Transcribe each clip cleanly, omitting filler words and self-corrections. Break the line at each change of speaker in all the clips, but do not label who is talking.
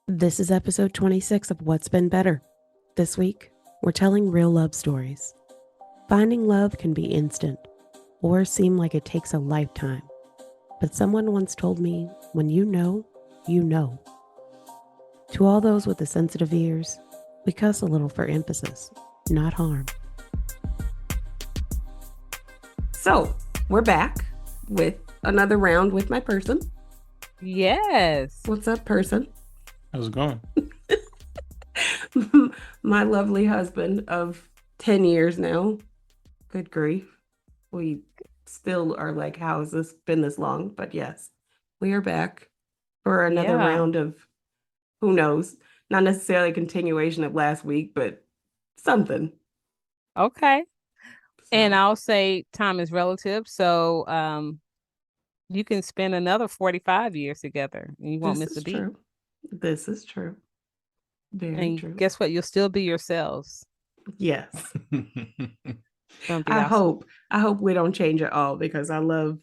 This is episode 26 of What's Been Better. This week, we're telling real love stories. Finding love can be instant or seem like it takes a lifetime. But someone once told me, when you know, you know. To all those with the sensitive ears, we cuss a little for emphasis, not harm. So, we're back with another round with my person.
Yes.
What's up, person?
How's it going?
My lovely husband of 10 years now. Good grief. We still are like, how has this been this long? But yes, we are back for another round of, who knows, not necessarily a continuation of last week, but something.
Okay. And I'll say time is relative. So you can spend another 45 years together and you won't miss a beat.
True. This is true. Very true.
Guess what? You'll still be yourselves.
Yes. I hope we don't change at all, because I love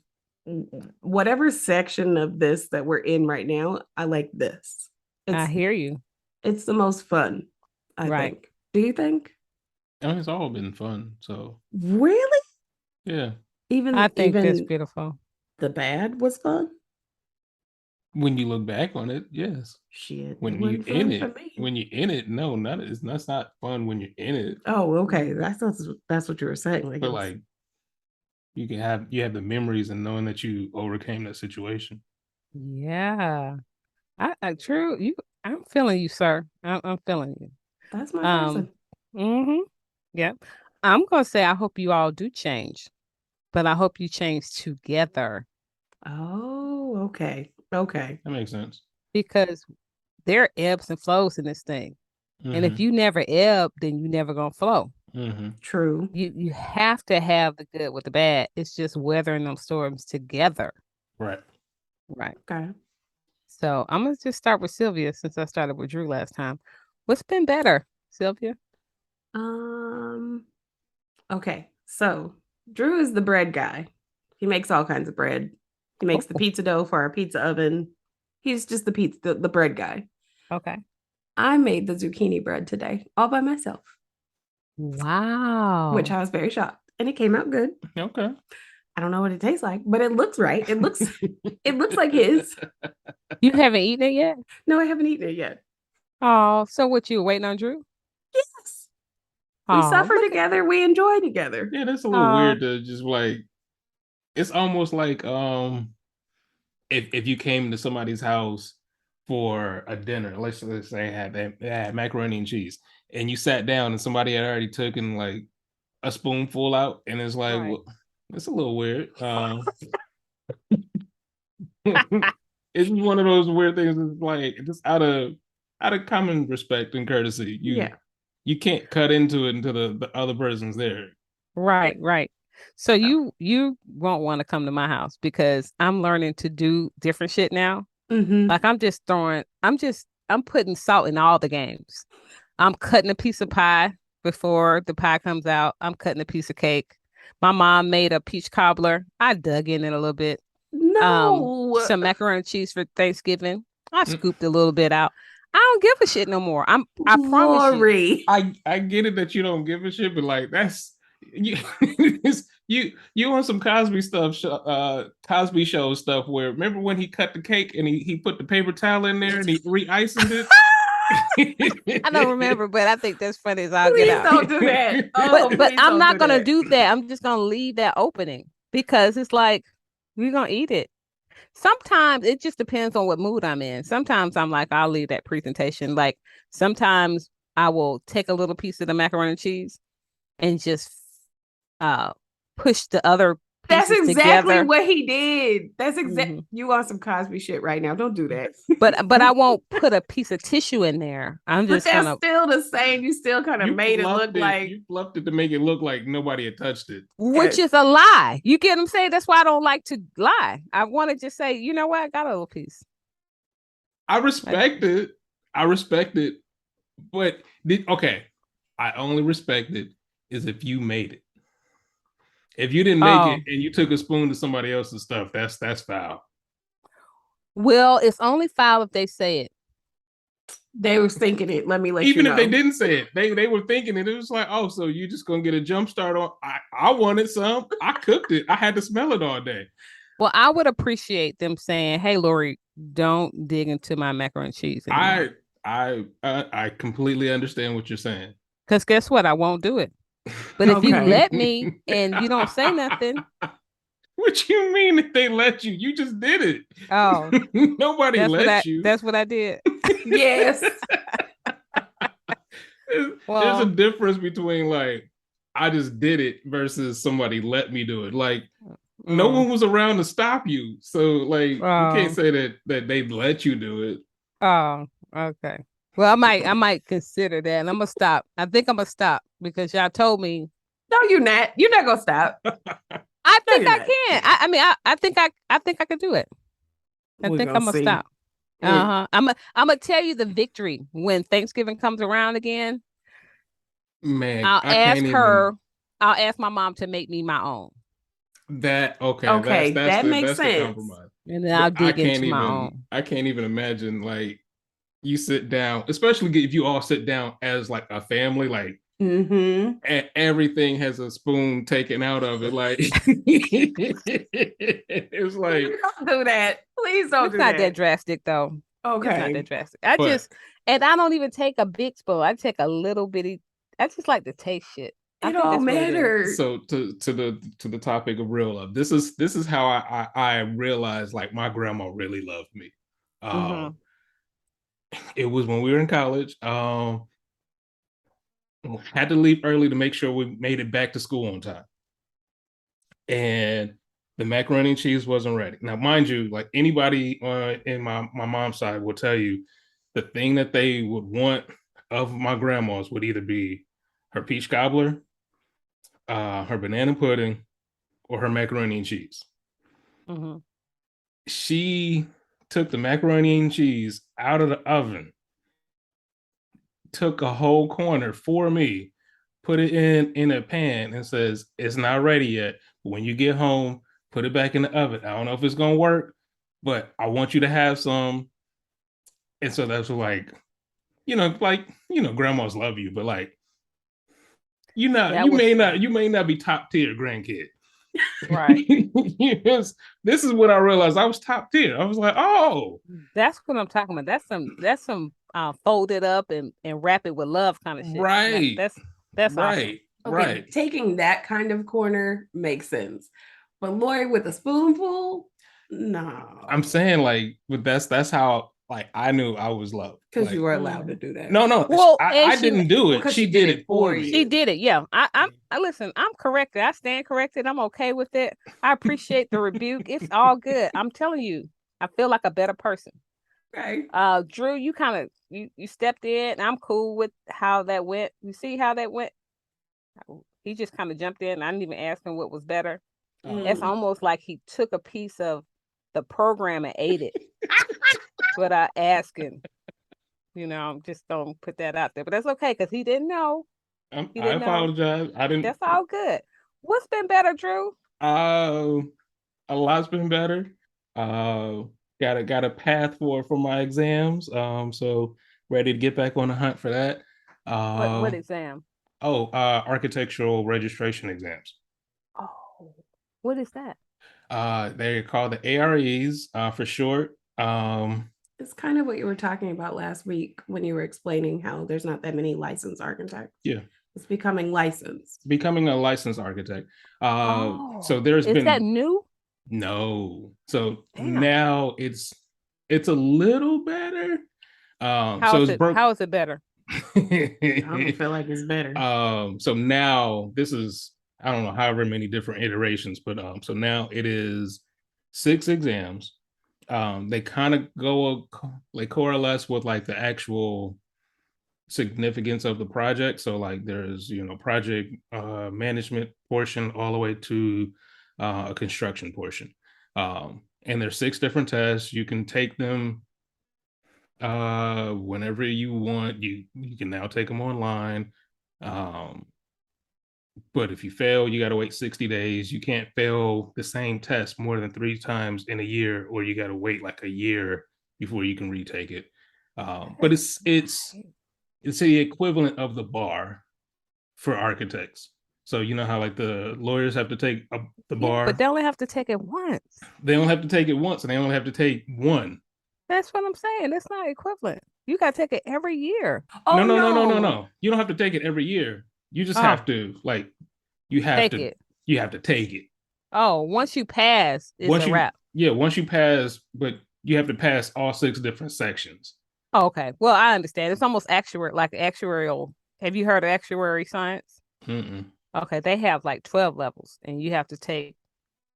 whatever section of this that we're in right now. I like this.
I hear you.
It's the most fun, I think. Do you think?
I mean, it's all been fun. So
really?
Yeah.
I think that's beautiful.
The bad was fun.
When you look back on it, yes.
Shit.
When you're in it, no, that's not fun when you're in it.
Oh, okay. That's what you were saying.
But like, you have the memories and knowing that you overcame that situation.
Yeah. True. I'm feeling you, sir. I'm feeling you.
That's my person.
Mm-hmm. Yeah. I'm gonna say I hope you all do change, but I hope you change together.
Oh, okay. Okay.
That makes sense.
Because there are ebbs and flows in this thing. Mm-hmm. And if you never ebb, then you never gonna flow.
Mm-hmm.
True.
You have to have the good with the bad. It's just weathering them storms together.
Right.
Okay.
So I'm gonna just start with Sylvia, since I started with Drew last time. What's been better, Sylvia?
Okay. So Drew is the bread guy. He makes all kinds of bread. He makes the pizza dough for our pizza oven. He's just the bread guy.
Okay.
I made the zucchini bread today all by myself.
Wow.
Which I was very shocked. And it came out good.
Okay.
I don't know what it tastes like, but it looks right. It looks like his.
You haven't eaten it yet?
No, I haven't eaten it yet.
Oh, so what, you were waiting on Drew?
Yes. We suffer together. We enjoy together.
Yeah, that's a little weird to just like, it's almost like if you came to somebody's house for a dinner, let's say they had macaroni and cheese, and you sat down and somebody had already taken like a spoonful out, and it's like, well, it's a little weird. It's one of those weird things. It's like, just out of common respect and courtesy, you can't cut into it until the other person's there.
Right. So you won't want to come to my house, because I'm learning to do different shit now.
Mm-hmm.
Like I'm putting salt in all the games. I'm cutting a piece of pie before the pie comes out. I'm cutting a piece of cake. My mom made a peach cobbler. I dug in it a little bit.
No.
Some macaroni and cheese for Thanksgiving. I scooped a little bit out. I don't give a shit no more. I promise you.
I get it that you don't give a shit, but like, that's you you on some Cosby stuff, Cosby Show stuff, where remember when he cut the cake and he put the paper towel in there and he re-iced it?
I don't remember, but I think that's funny as I'll get out.
Please don't do that.
But I'm not gonna do that. I'm just gonna leave that opening, because it's like, we're gonna eat it. Sometimes it just depends on what mood I'm in. Sometimes I'm like, I'll leave that presentation. Like, sometimes I will take a little piece of the macaroni and cheese and just push the other pieces
That's exactly
together.
what he did. That's exactly You want some Cosby shit right now. Don't do that.
But I won't put a piece of tissue in there. I'm just
that's still the same. You still kind of made it look like
you fluffed it to make it look like nobody had touched it.
Which is a lie. You get what I'm saying? That's why I don't like to lie. I want to just say, you know what? I got a little piece.
I respect it. But okay. I only respect it is if you made it. If you didn't make it and you took a spoon to somebody else's stuff, that's foul.
Well, it's only foul if they say it.
They were thinking it. Let me let
Even
you know.
if they didn't say it, they were thinking it. It was like, oh, so you just gonna get a jump start on? I wanted some. I cooked it. I had to smell it all day.
Well, I would appreciate them saying, "Hey, Lori, don't dig into my macaroni and cheese anymore."
I completely understand what you're saying.
Because guess what? I won't do it. But if you let me and you don't say nothing.
What you mean if they let you? You just did it.
Oh,
nobody let you.
That's what I did.
Yes.
There's a difference between like I just did it versus somebody let me do it. Like no one was around to stop you, so like you can't say that they let you do it.
Oh, okay. Well, I might consider that, and I'm gonna stop. I think I'm gonna stop because y'all told me.
No, you're not. You're not gonna stop.
I think I can. I mean, I think I can do it. I think I'm gonna stop. I'm gonna tell you the victory when Thanksgiving comes around again.
Man,
I'll ask her. I'll ask my mom to make me my own.
Okay, that makes sense.
The compromise.
And then I'll dig into my own.
I can't even imagine like you sit down, especially if you all sit down as like a family, like and everything has a spoon taken out of it. Like it's like
don't do that. Please don't do that.
It's not that drastic though.
Okay.
It's not that drastic. I don't even take a big spoon. I take a little bitty. I just like to taste shit.
It all matters.
So to the topic of real love, this is how I realized like my grandma really loved me. It was when we were in college. Had to leave early to make sure we made it back to school on time. And the macaroni and cheese wasn't ready. Now, mind you, like anybody in my mom's side will tell you, the thing that they would want of my grandma's would either be her peach cobbler, her banana pudding, or her macaroni and cheese. She took the macaroni and cheese out of the oven, took a whole corner for me, put it in a pan, and says, it's not ready yet. But when you get home, put it back in the oven. I don't know if it's going to work, but I want you to have some. And so that's like, grandmas love you, but like, you may not be top tier grandkid.
Right.
Yes, this is what I realized. I was top tier. I was like, oh,
that's what I'm talking about. That's some folded up and wrap it with love kind of shit.
Right.
That's right.
Awesome.
Right.
Okay, taking that kind of corner makes sense. But Lori with a spoonful, no.
I'm saying like, but that's how like I knew I was loved.
Because
like,
you were allowed to do that.
No.
Well,
I didn't do it. She did it for me.
She did it. Yeah. I listen, I'm corrected. I stand corrected. I'm okay with it. I appreciate the rebuke. It's all good. I'm telling you, I feel like a better person.
Okay.
Drew, you kind of you stepped in, and I'm cool with how that went. You see how that went? He just kind of jumped in. I didn't even ask him what was better. It's almost like he took a piece of the program and ate it without asking. Just don't put that out there. But that's okay because he didn't know.
I apologize. I didn't.
That's all good. What's been better, Drew?
A lot's been better. Got a path for my exams. So ready to get back on the hunt for that.
What exam?
Architectural registration exams.
Oh, what is that?
They're called the AREs for short.
It's kind of what you were talking about last week when you were explaining how there's not that many licensed architects.
Yeah.
It's becoming licensed.
Becoming a licensed architect. So there's been.
Is that new?
No. So now it's a little better.
How is it better?
I don't feel like it's better.
So now this is, I don't know, however many different iterations, but so now it is 6 exams. They kind of coalesce with like the actual significance of the project. So like there's project management portion all the way to a construction portion. And there's 6 different tests. You can take them whenever you want. You can now take them online. But if you fail, you got to wait 60 days. You can't fail the same test more than 3 times in a year, or you got to wait like a year before you can retake it. But it's the equivalent of the bar for architects. So you know how like the lawyers have to take the bar,
but they only have to take it once.
They only have to take it once, and they only have to take one.
That's what I'm saying. It's not equivalent. You got to take it every year.
Oh, no. You don't have to take it every year. You just have to you have to take it.
Oh, once you pass, it's a wrap.
Yeah, once you pass, but you have to pass all 6 different sections.
Oh, okay. Well, I understand. It's almost actuarial. Have you heard of actuary science?
Mm-mm.
Okay, they have like 12 levels, and you have to take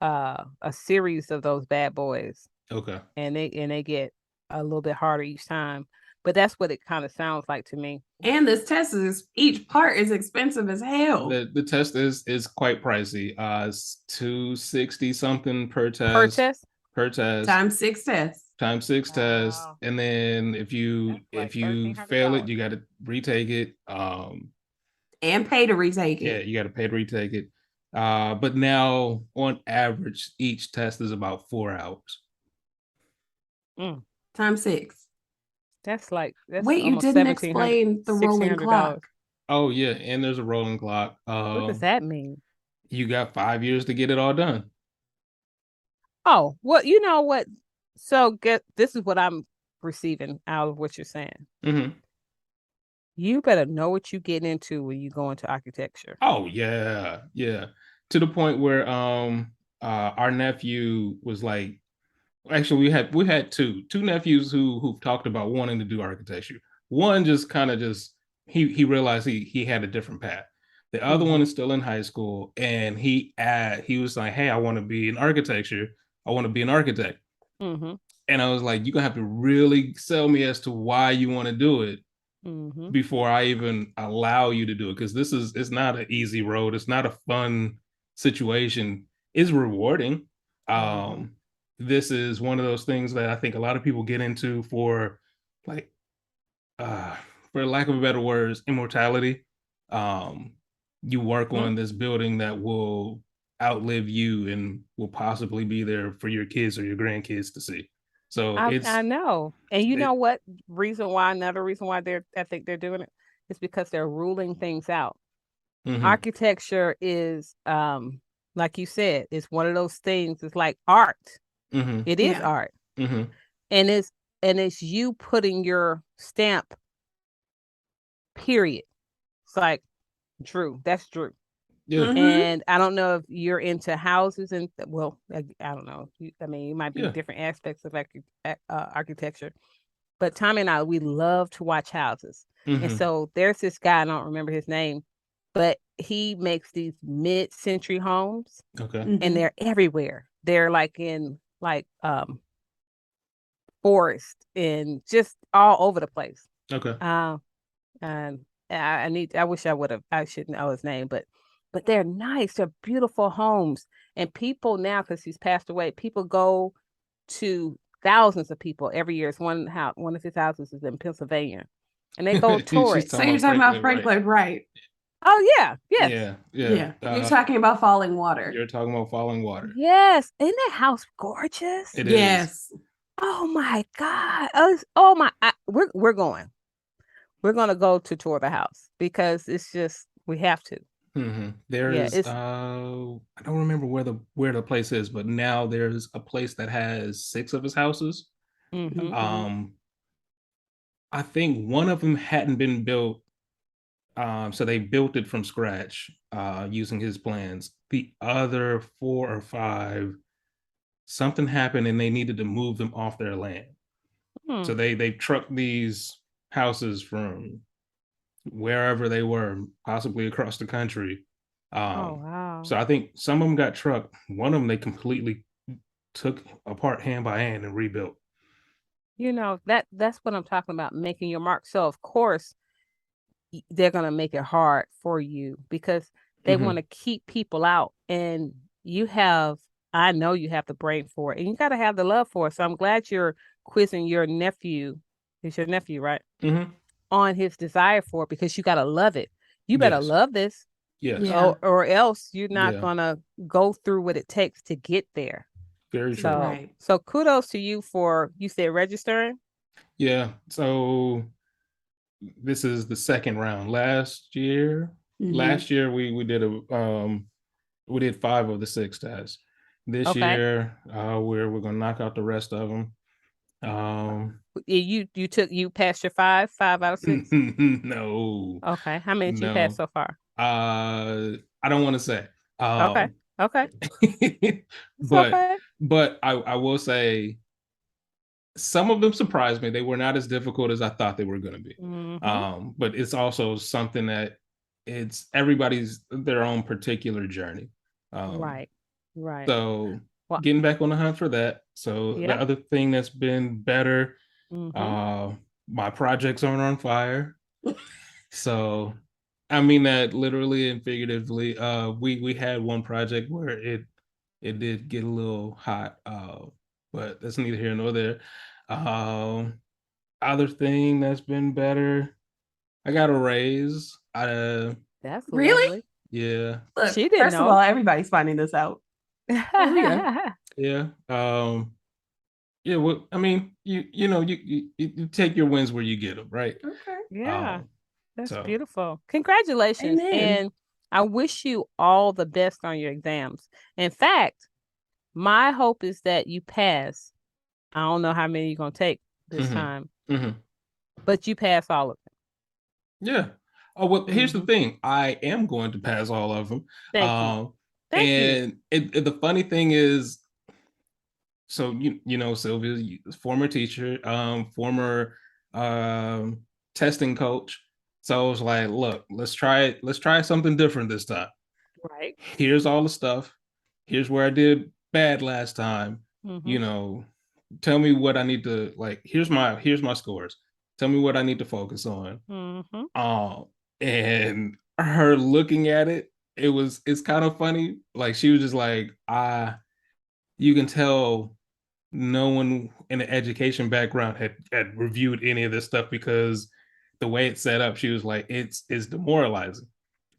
a series of those bad boys.
Okay.
And they get a little bit harder each time. But that's what it kind of sounds like to me.
And this test each part is expensive as hell.
The test is quite pricey. It's $260 something per test. Per test.
Times 6 tests.
Tests. And then if you fail it, you got to retake it.
And pay to retake it.
Yeah, you got to pay to retake it. But now on average, each test is about 4 hours.
Times 6.
That's
wait, you didn't explain the rolling clock.
Oh yeah, and there's a rolling clock.
What does that mean?
You got 5 years to get it all done.
Oh, well, you know what? So this is what I'm receiving out of what you're saying.
Mm-hmm.
You better know what you're getting into when you go into architecture.
Oh yeah. To the point where our nephew was like, actually we had two nephews who've talked about wanting to do architecture. One just kind of he realized he had a different path. The other one is still in high school, and he was like, hey, I want to be in architecture. I want to be an architect.
Mm-hmm.
And I was like, you're gonna have to really sell me as to why you want to do it before I even allow you to do it, because it's not an easy road. It's not a fun situation. It's rewarding. This is one of those things that I think a lot of people get into for lack of better words, immortality. You work on this building that will outlive you and will possibly be there for your kids or your grandkids to see. So
I know. And you know what? Another reason why I think they're doing it is because they're ruling things out. Architecture is like you said, it's one of those things. It's like art. It is art. And it's you putting your stamp, period. It's like Drew. That's Drew.
Yeah.
And I don't know if you're into houses, and well, I don't know. I mean, it might be different aspects of architecture, but Tommy and I, we love to watch houses. And so there's this guy, I don't remember his name, but he makes these mid-century homes.
Okay.
And they're everywhere. They're like in forest and just all over the place.
Okay.
And I wish I should know his name, but they're nice. They're beautiful homes. And people now, because he's passed away, people go to thousands of people every year. It's one of his houses is in Pennsylvania. And they go tour it.
So you're talking about Franklin, right?
Oh, yeah. Yes.
Yeah. You're talking about Falling Water.
You're talking about Falling Water.
Yes. Isn't that house gorgeous?
It is.
Oh, my God. We're going. We're going to go to tour the house because it's just, we have to.
There's I don't remember where the place is, but now there's a place that has 6 of his houses. I think one of them hadn't been built, so they built it from scratch using his plans. The other 4 or 5, something happened and they needed to move them off their land. So they trucked these houses from wherever they were, possibly across the country.
Wow.
So I think some of them got trucked. One of them they completely took apart hand by hand and rebuilt.
You know, that's what I'm talking about, making your mark. So of course they're going to make it hard for you because they want to keep people out, and I know you have the brain for it, and you got to have the love for it. So I'm glad you're quizzing your nephew. It's your nephew, right? On his desire for it, because you got to love it. You better love this.
Yes.
Yeah. Or else you're not going to go through what it takes to get there.
Very true.
So kudos to you for, you said registering?
Yeah. So this is the second round. Last year we did 5 of the 6 tests. This
Okay.
year, we're gonna knock out the rest of them.
You passed your 5 out of 6.
No,
Okay, how many did you pass
no.
so far?
I don't want to say.
Okay, okay, it's
but
okay.
I will say some of them surprised me. They were not as difficult as I thought they were going to be. But it's also something that it's everybody's their own particular journey.
Right.
So
Well,
getting back on the hunt for that. So the
yeah.
other thing that's been better,
Mm-hmm.
my projects aren't on fire. So I mean that literally and figuratively. We had one project where it did get a little hot. But that's neither here nor there. Other thing that's been better, I got a raise.
That's
Really?
lovely.
Yeah.
Look,
She didn't
first of
know.
all, everybody's finding this out.
Yeah. Yeah. Well, I mean, you know, you take your wins where you get them, right?
Okay.
Yeah, that's
So
beautiful. Congratulations.
Amen.
And I wish you all the best on your exams. In fact, my hope is that you pass. I don't know how many you're going to take this time, but you pass all of them.
Yeah. Oh, well, here's the thing. I am going to pass all of them.
Thank you. Thank you.
And the funny thing is, so you know, Sylvia, former teacher, former testing coach. So I was like, look, let's try something different this time.
Right.
Here's all the stuff. Here's where I did bad last time. You know, tell me what I need to like. Here's my scores. Tell me what I need to focus on. And her looking at it, it's kind of funny. Like she was just like, you can tell no one in an education background had reviewed any of this stuff because the way it's set up, she was like, it's demoralizing.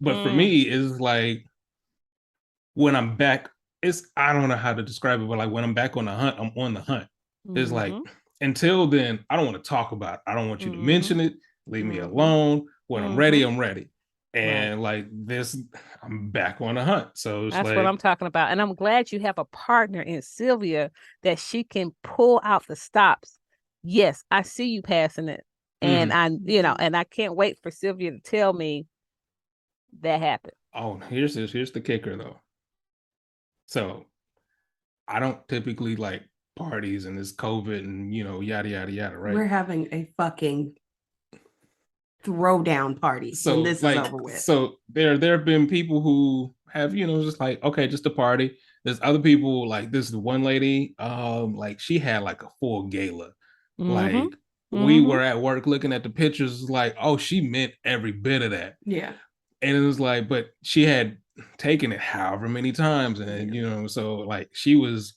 But for me, it's like when I'm back, I don't know how to describe it, but like when I'm back on the hunt, I'm on the hunt. It's like until then, I don't want to talk about it. I don't want you to mention it. Leave me alone. When I'm ready, I'm ready. And like this, I'm back on the hunt. So it's
that's
like,
what I'm talking about. And I'm glad you have a partner in Sylvia that she can pull out the stops. Yes, I see you passing it. And and I can't wait for Sylvia to tell me that happened.
Oh, here's the kicker though. So I don't typically like parties and this COVID and yada yada yada, right?
We're having a fucking throwdown party
So
when this
like,
is over with.
So there have been people who have just like, okay, just a party. There's other people like this one lady, like she had like a full gala. Like we were at work looking at the pictures, like, oh, she meant every bit of that.
Yeah.
And it was like, but she had taken it however many times, and so like she was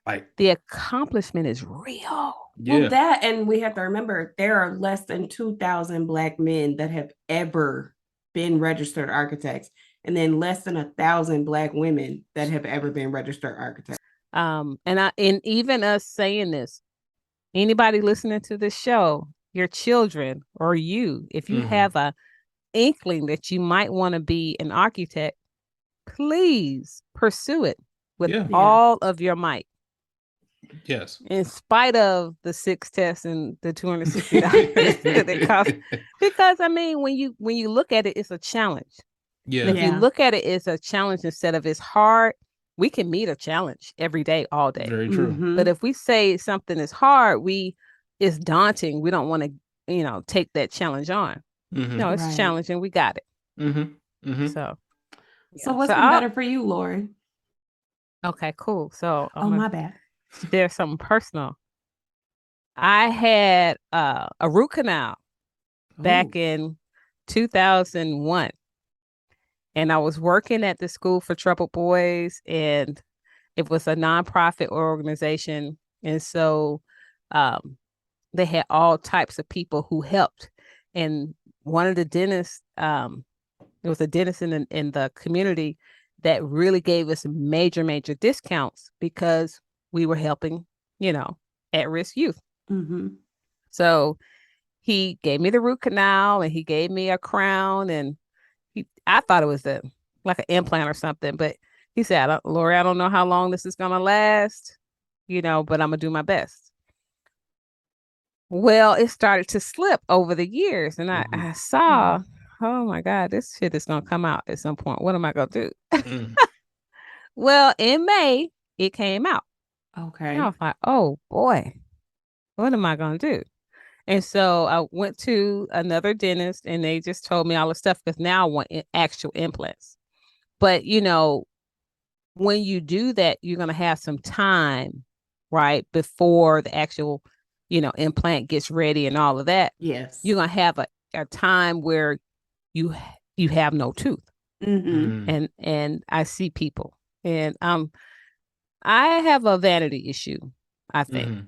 like,
the accomplishment is real.
Yeah.
Well, that, and we have to remember there are less than 2,000 Black men that have ever been registered architects, and then less than 1,000 Black women that have ever been registered architects.
And even us saying this, anybody listening to this show, your children or you, if you have a inkling that you might want to be an architect, please pursue it with all of your might.
Yes.
In spite of the 6 tests and the $260 that it costs. Because I mean, when you look at it, it's a challenge. Yeah. And if you look at it, it's a challenge instead of it's hard. We can meet a challenge every day, all day.
Very true.
But if we say something is hard, it's daunting. We don't want to, take that challenge on. No, it's challenging. We got it. So
what's been better for you, Lauren?
Okay, cool. So
my bad.
There's something personal. I had a root canal back in 2001. And I was working at the School for Troubled Boys, and it was a nonprofit organization. And so they had all types of people who helped. And one of the dentists, there was a dentist in the community that really gave us major, major discounts because we were helping, at-risk youth. So he gave me the root canal and he gave me a crown, and I thought it was like an implant or something, but he said, Lori, I don't know how long this is going to last, but I'm going to do my best. Well, it started to slip over the years, and I saw, oh my God, this shit is going to come out at some point. What am I going to do? Well, in May, it came out.
Okay.
And I was like, oh boy, what am I going to do? And so I went to another dentist, and they just told me all the stuff, because now I want actual implants. But, when you do that, you're going to have some time, right, before the actual, implant gets ready and all of that.
Yes.
You're going to have a time where you have no tooth. And I see people, and I have a vanity issue, I think.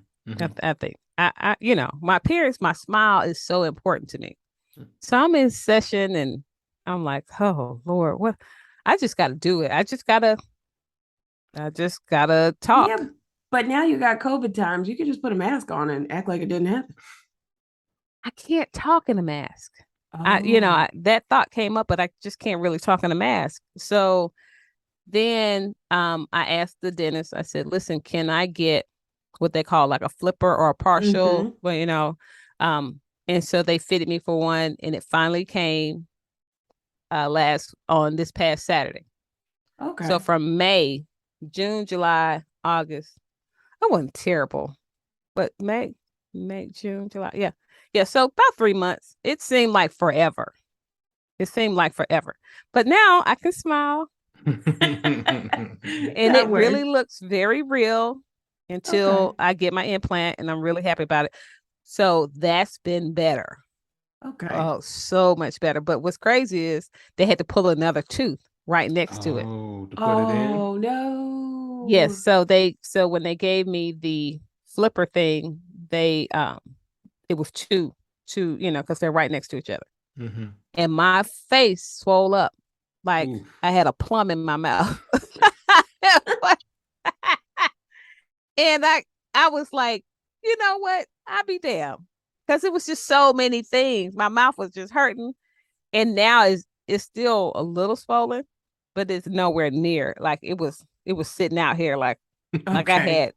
I think. My appearance, my smile is so important to me. So I'm in session and I'm like, oh Lord, what? I just got to do it. I just gotta talk.
Yeah, but now you got COVID times. You can just put a mask on and act like it didn't happen.
I can't talk in a mask. That thought came up, but I just can't really talk in a mask. So then I asked the dentist, I said, listen, can I get what they call like a flipper or a partial? Well, and so they fitted me for one, and it finally came this past Saturday.
Okay.
So from May, June, July, August, I wasn't terrible, but May, June, July. Yeah. So about 3 months. It seemed like forever. But now I can smile. And it really looks very real until I get my implant, and I'm really happy about it. So that's been better.
Okay.
Oh, so much better. But what's crazy is they had to pull another tooth right next to it.
Oh, to put it in?
Oh, no.
Yes. So when they gave me the flipper thing, it was two, because they're right next to each other. And my face swole up like I had a plum in my mouth. And I was like, you know what? I'll be damned. Because it was just so many things. My mouth was just hurting. And now it's still a little swollen, but it's nowhere near. Like it was sitting out here like I had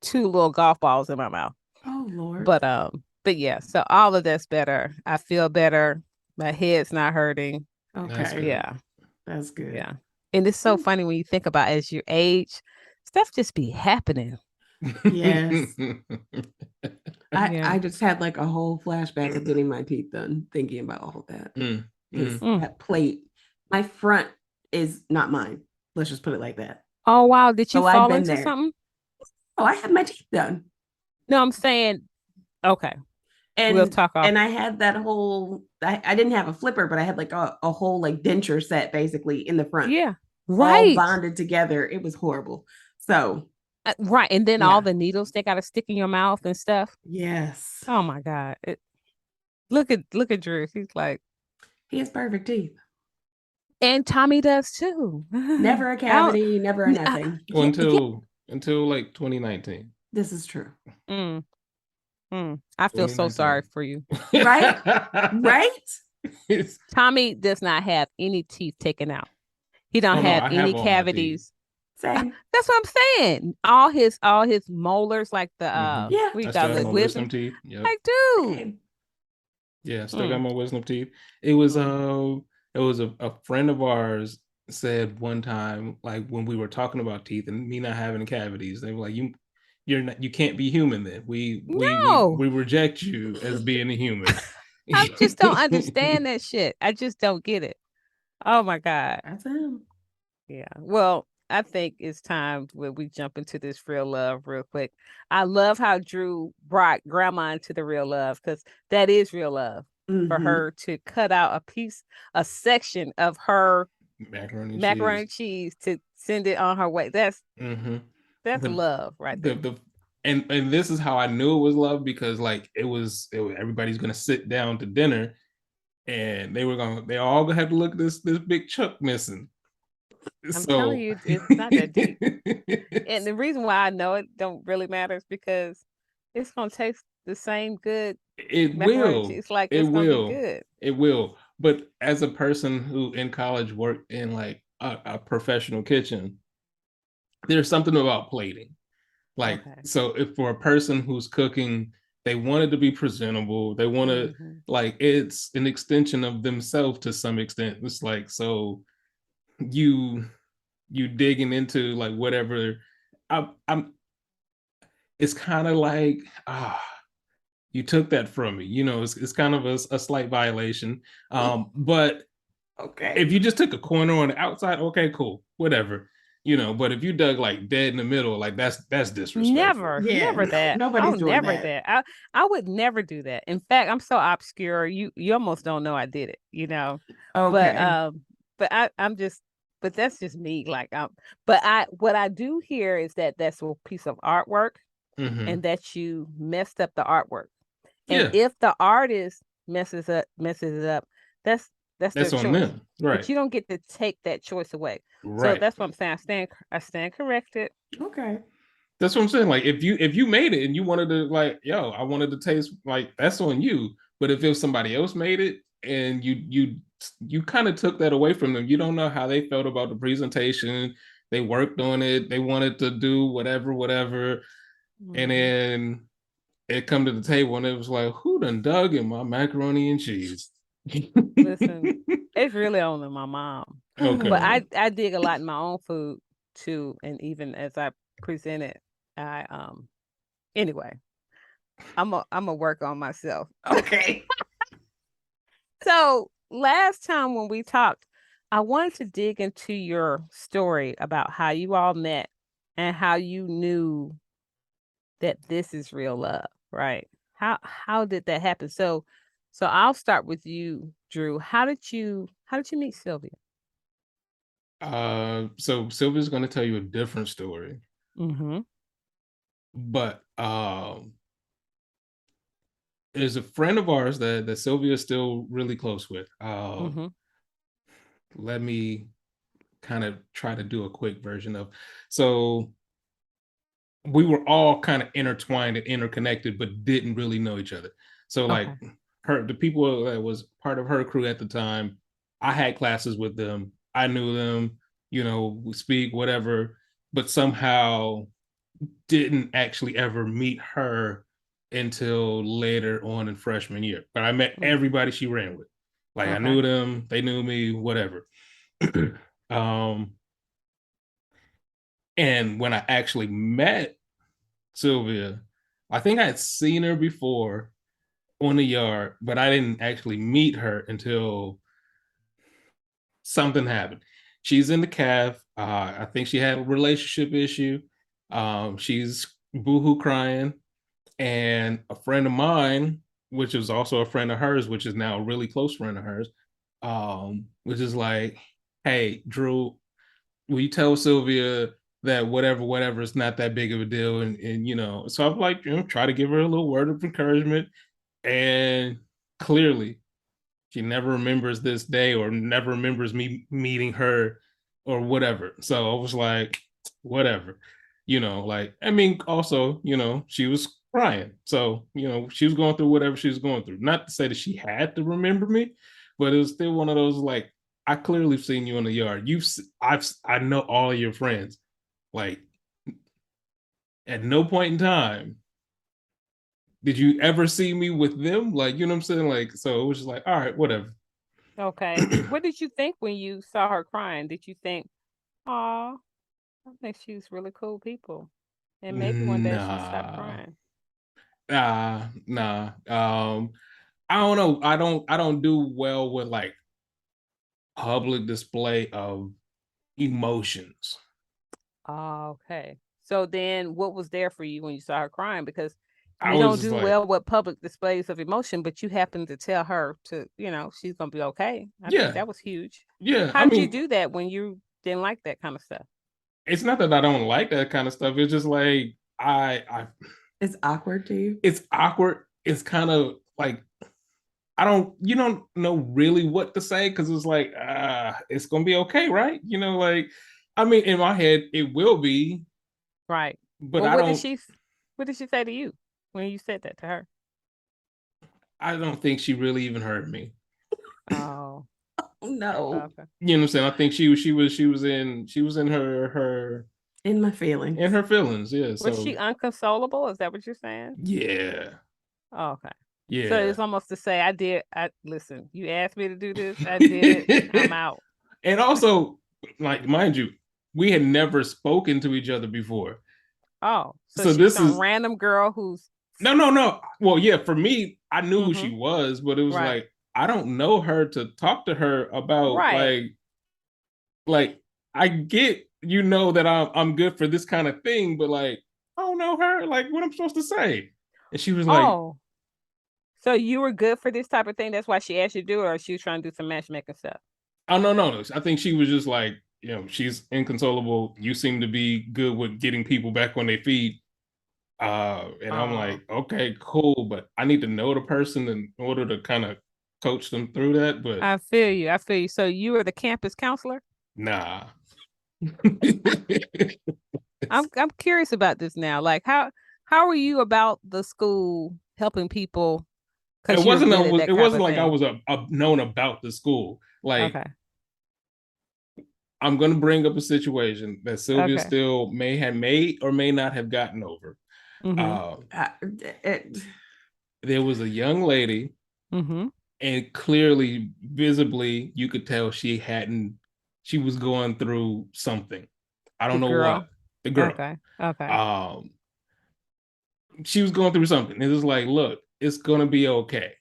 2 little golf balls in my mouth.
Oh Lord.
But yeah, so all of that's better. I feel better. My head's not hurting.
Okay.
Yeah.
That's good.
Yeah. And it's so funny when you think about as you age, stuff just be happening.
Yes. I just had like a whole flashback of getting my teeth done, thinking about all that. That plate, my front is not mine. Let's just put it like that.
Oh wow. Did you fall into something?
Oh, I had my teeth done.
No, I'm saying, okay.
And
we'll talk off.
And I had that whole, I didn't have a flipper, but I had like a whole like denture set basically in the front.
Yeah. Right.
All bonded together. It was horrible. So.
Right. And then all the needles they got to stick in your mouth and stuff.
Yes.
Oh my God. Look at Drew. He's like.
He has perfect teeth.
And Tommy does too.
Never a cavity, never a nothing.
Until like 2019.
This is true.
I feel so sorry for you.
Right? Right?
Tommy does not have any teeth taken out. He don't have any cavities.
Same.
That's what I'm saying. All his molars, like the we got the wisdom
teeth. Yep.
Like, dude.
Yeah, still got my wisdom teeth. It was a friend of ours said one time, like when we were talking about teeth and me not having cavities, they were like, you can't be human then. We reject you as being a human.
I just don't understand that shit. I just don't get it. Oh my God.
That's him.
Yeah. Well, I think it's time when we jump into this real love real quick. I love how Drew brought grandma into the real love, because that is real love for her to cut out a section of her macaroni cheese to send it on her way. That's love right there.
And this is how I knew it was love, because like everybody's gonna sit down to dinner, and they all gonna have to look at this big chunk missing.
I'm telling you, it's not that deep. And the reason why I know it don't really matter is because it's gonna taste the same good
It
macaroni and
will.
cheese. Like
It
it's gonna be
will.
good.
It will. But as a person who in college worked in like a professional kitchen, there's something about plating. Like,
Okay.
so if for a person who's cooking, they want it to be presentable. They want to, like, it's an extension of themselves to some extent. It's like, so you digging into like whatever. I'm it's kind of like, you took that from me. It's kind of a slight violation. But
Okay.
if you just took a corner on the outside, okay, cool, whatever. But if you dug like dead in the middle, like that's disrespectful.
Never that.
Nobody's doing
never
that.
I would never do that. In fact, I'm so obscure. You almost don't know I did it.
Okay.
But that's just me. What I do hear is that that's a piece of artwork, and that you messed up the artwork. And
Yeah,
if the artist messes it up, that's their
that's on
choice.
them, right?
But you don't get to take that choice away. So
Right.
that's what I'm saying. I stand corrected.
Okay.
That's what I'm saying. Like if you made it and you wanted to like, yo, I wanted to taste, like, that's on you. But if it was somebody else made it and you kind of took that away from them, you don't know how they felt about the presentation. They worked on it. They wanted to do whatever. And then it come to the table and it was like, who done dug in my macaroni and cheese?
Listen, it's really only my mom.
Okay.
But I dig a lot in my own food too. And even as I present it, anyway, I'm a work on myself.
Okay.
So last time when we talked, I wanted to dig into your story about how you all met and how you knew that this is real love, right? How did that happen? So I'll start with you, Drew. How did you meet Sylvia?
So Sylvia's going to tell you a different story, but there's a friend of ours that Sylvia is still really close with. Let me kind of try to do a quick version of. So we were all kind of intertwined and interconnected, but didn't really know each other. So like the people that was part of her crew at the time, I had classes with them. I knew them, we speak, whatever, but somehow didn't actually ever meet her until later on in freshman year. But I met everybody she ran with. Like I knew them, they knew me, whatever. And when I actually met Sylvia, I think I had seen her before on the yard, but I didn't actually meet her until something happened. She's in the calf. I think she had a relationship issue. She's boohoo crying. And a friend of mine, which is also a friend of hers, which is now a really close friend of hers, which is like, hey, Drew, will you tell Sylvia that whatever is not that big of a deal? And so I'm like, try to give her a little word of encouragement. And clearly, she never remembers this day or never remembers me meeting her or whatever. So I was like, whatever, like, I mean, also, she was crying. So, she was going through whatever she was going through. Not to say that she had to remember me, but it was still one of those, like, I clearly seen you in the yard. I know all of your friends. Like, at no point in time did you ever see me with them? Like, you know what I'm saying? Like, so it was just like, all right, whatever.
Okay. What did you think when you saw her crying? Did you think, oh, I think she's really cool people, and maybe one day she'll stop crying?
Nah. I don't know. I don't do well with like public display of emotions.
Oh, okay. So then what was there for you when you saw her crying? Because
I
you
was
don't
just
do
like,
well with public displays of emotion, but you happened to tell her to, she's gonna be okay. I think that was huge.
yeah.
How
I
did you
mean,
do that when you didn't like that kind of stuff?
it's not that I don't like that kind of stuff. It's just like I
It's awkward to you.
it's awkward. It's kind of like you don't know really what to say because it's like, it's gonna be okay, right? Like, I mean, in my head, it will be,
Right.
but
Well,
I don't.
what did she say to you when you said that to her?
I don't think she really even heard me.
Oh,
No.
okay.
You know what I'm saying? I think she was in her
In my feelings.
in her feelings. Yeah.
Was
So
she unconsolable? Is that what you're saying?
yeah.
Oh, okay. So
Yeah.
it's almost to say, I listen, you asked me to do this, I did it, I'm out.
And also, like, mind you, we had never spoken to each other before.
Oh, so
So
she's
this
some
is
random girl who's
no. Well, yeah, for me, I knew who she
Mhm.
was, but it was
Right.
like I don't know her to talk to her about
Right.
like I get you know that I'm good for this kind of thing, but like I don't know her, like what I'm supposed to say. And she was like,
Oh, so you were good for this type of thing. That's why she asked you to do it, or she was trying to do some matchmaking stuff.
oh no. I think she was just like, you know, she's inconsolable. You seem to be good with getting people back on their feet. And I'm
Oh,
like, okay, cool, but I need to know the person in order to kind of coach them through that. But
I feel you. I feel you. So you were the campus counselor?
nah.
I'm curious about this now. Like how are you about the school helping people because you're good at that
It
type
wasn't
of
like I
thing?
was known about the school. Like
Okay.
I'm gonna bring up a situation that Sylvia
Okay.
still may or may not have gotten over.
Mm-hmm.
Uh,
It,
there was a young lady,
Mm-hmm.
and clearly, visibly, you could tell she was going through something. I
The
don't know what.
girl.
The girl.
Okay. Okay.
Um, she was going through something. It was like, look, it's gonna be okay.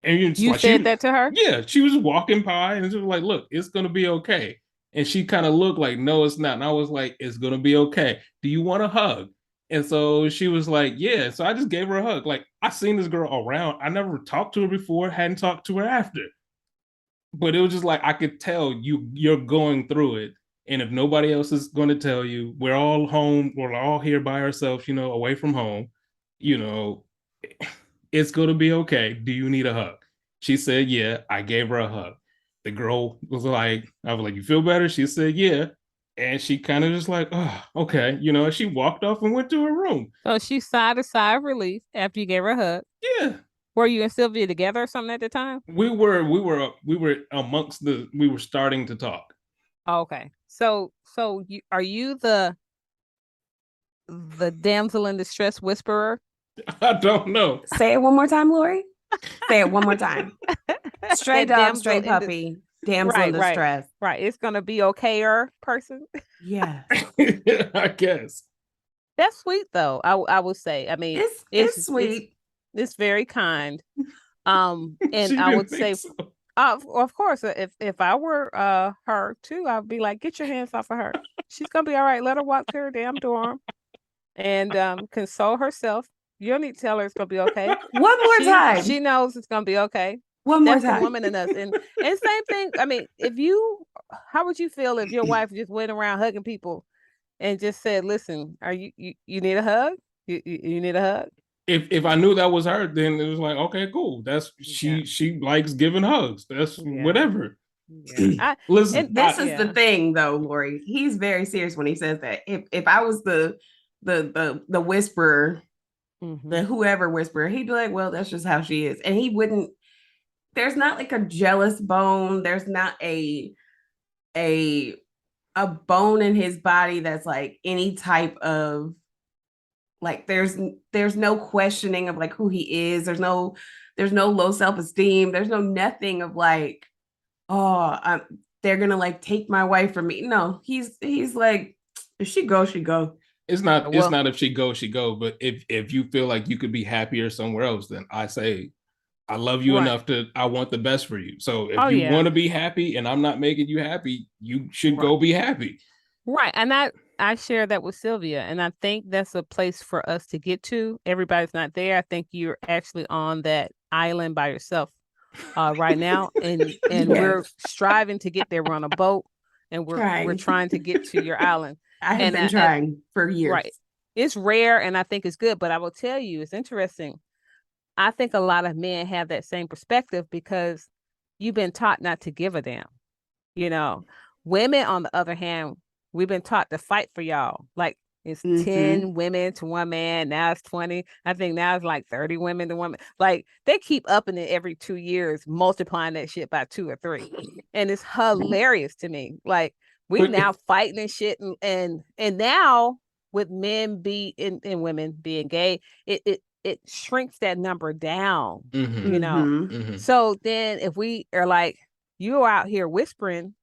And it's
You
like
said that to her?
yeah, she was walking by and she was like, look, it's gonna be okay. And she kind of looked like, no, it's not. And I was like, it's gonna be okay. Do you want a hug? And so she was like, yeah. So I just gave her a hug. Like I seen this girl around. I never talked to her before, hadn't talked to her after. But it was just like I could tell you're going through it. And if nobody else is going to tell you, we're all home, we're all here by ourselves, you know, away from home, you know, it's going to be okay. Do you need a hug? She said, yeah. I gave her a hug. The girl was like, I was like, you feel better? She said, yeah. And she kind of just like, oh, okay. You know, she walked off and went to her room.
So she sighed a sigh of relief after you gave her a hug.
Yeah.
Were you and Sylvia together or something at the time?
We were starting to talk.
Oh, okay. So are you the damsel in distress whisperer?
I don't know.
say it one more time, Lori. Say it one more time. Stray
That
dog,
damsel
stray
in
puppy, damsel in
right, right,
distress.
right. It's gonna be okayer person.
Yeah.
I guess.
That's sweet though. I would say. I mean,
It's sweet.
It's very kind. And
She
I
didn't
would
think
say,
so.
of course, if I were her too, I'd be like, get your hands off of her. She's gonna be all right. Let her walk to her damn dorm and console herself. You don't need to tell her it's gonna be okay.
One more time.
She knows it's gonna be okay.
One more
That's the
time.
woman in us. And same thing. I mean, how would you feel if your wife just went around hugging people and just said, "Listen, are you need a hug? You need a hug?"
If I knew that was her, then it was like, okay, cool. That's
Yeah.
she likes giving hugs. That's
Yeah.
whatever.
Yeah.
Listen,
This is
yeah.
the thing though, Lori. He's very serious when he says that. If I was the whisperer,
Mhm.
the whoever whisperer, he'd be like, well, that's just how she is. And he wouldn't, there's not like a jealous bone. There's not a bone in his body that's like any type of like there's no questioning of like who he is. There's no low self-esteem. There's no nothing of like, oh, they're gonna like take my wife from me. No, he's like, if she go, she go.
it's
Well,
not if she go, but if you feel like you could be happier somewhere else, then I say I love you
right.
enough I want the best for you. So if
Oh,
you
yeah.
want to be happy and I'm not making you happy, you should
Right.
go be happy.
Right. And I share that with Sylvia. And I think that's a place for us to get to. Everybody's not there. I think you're actually on that island by yourself right now. And
Yes.
we're striving to get there. We're on a boat and we're trying to get to your island.
I have been trying for years.
Right. It's rare and I think it's good, but I will tell you, it's interesting. I think a lot of men have that same perspective because you've been taught not to give a damn. You know, women, on the other hand, we've been taught to fight for y'all. Like It's 10 women to one man. Now it's 20. I think now it's like 30 women to one man. Like they keep upping it every 2 years, multiplying that shit by 2 or 3. And it's hilarious to me. Like we now fighting and shit. And now with men and women being gay, it shrinks that number down, you know? So then if we are like, you're out here whispering,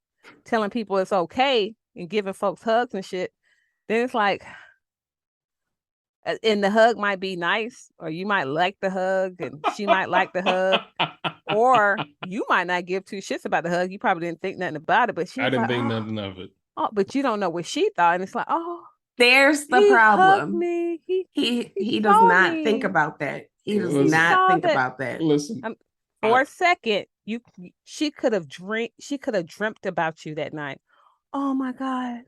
telling people it's okay and giving folks hugs and shit, then it's like, and the hug might be nice, or you might like the hug and she might like the hug, or you might not give 2 shits about the hug. You probably didn't think nothing about it, but
I didn't think nothing of it.
Oh, but you don't know what she thought. And it's like, oh,
there's the problem.
Me.
He does not think about that. He does not think about that.
Listen,
for a second, she could have dreamt about you that night. Oh my God.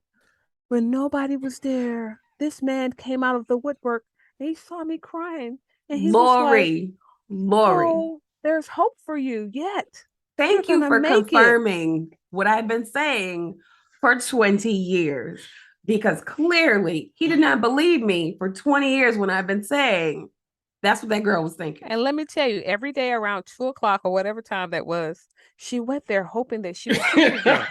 When nobody was there, this man came out of the woodwork and he saw me crying. And he was like, oh, there's hope for you yet.
Thank you for confirming what I've been saying for 20 years. Because clearly he did not believe me for 20 years when I've been saying that's what that girl was thinking.
And let me tell you, every day around 2:00 or whatever time that was, she went there hoping that she would see it again.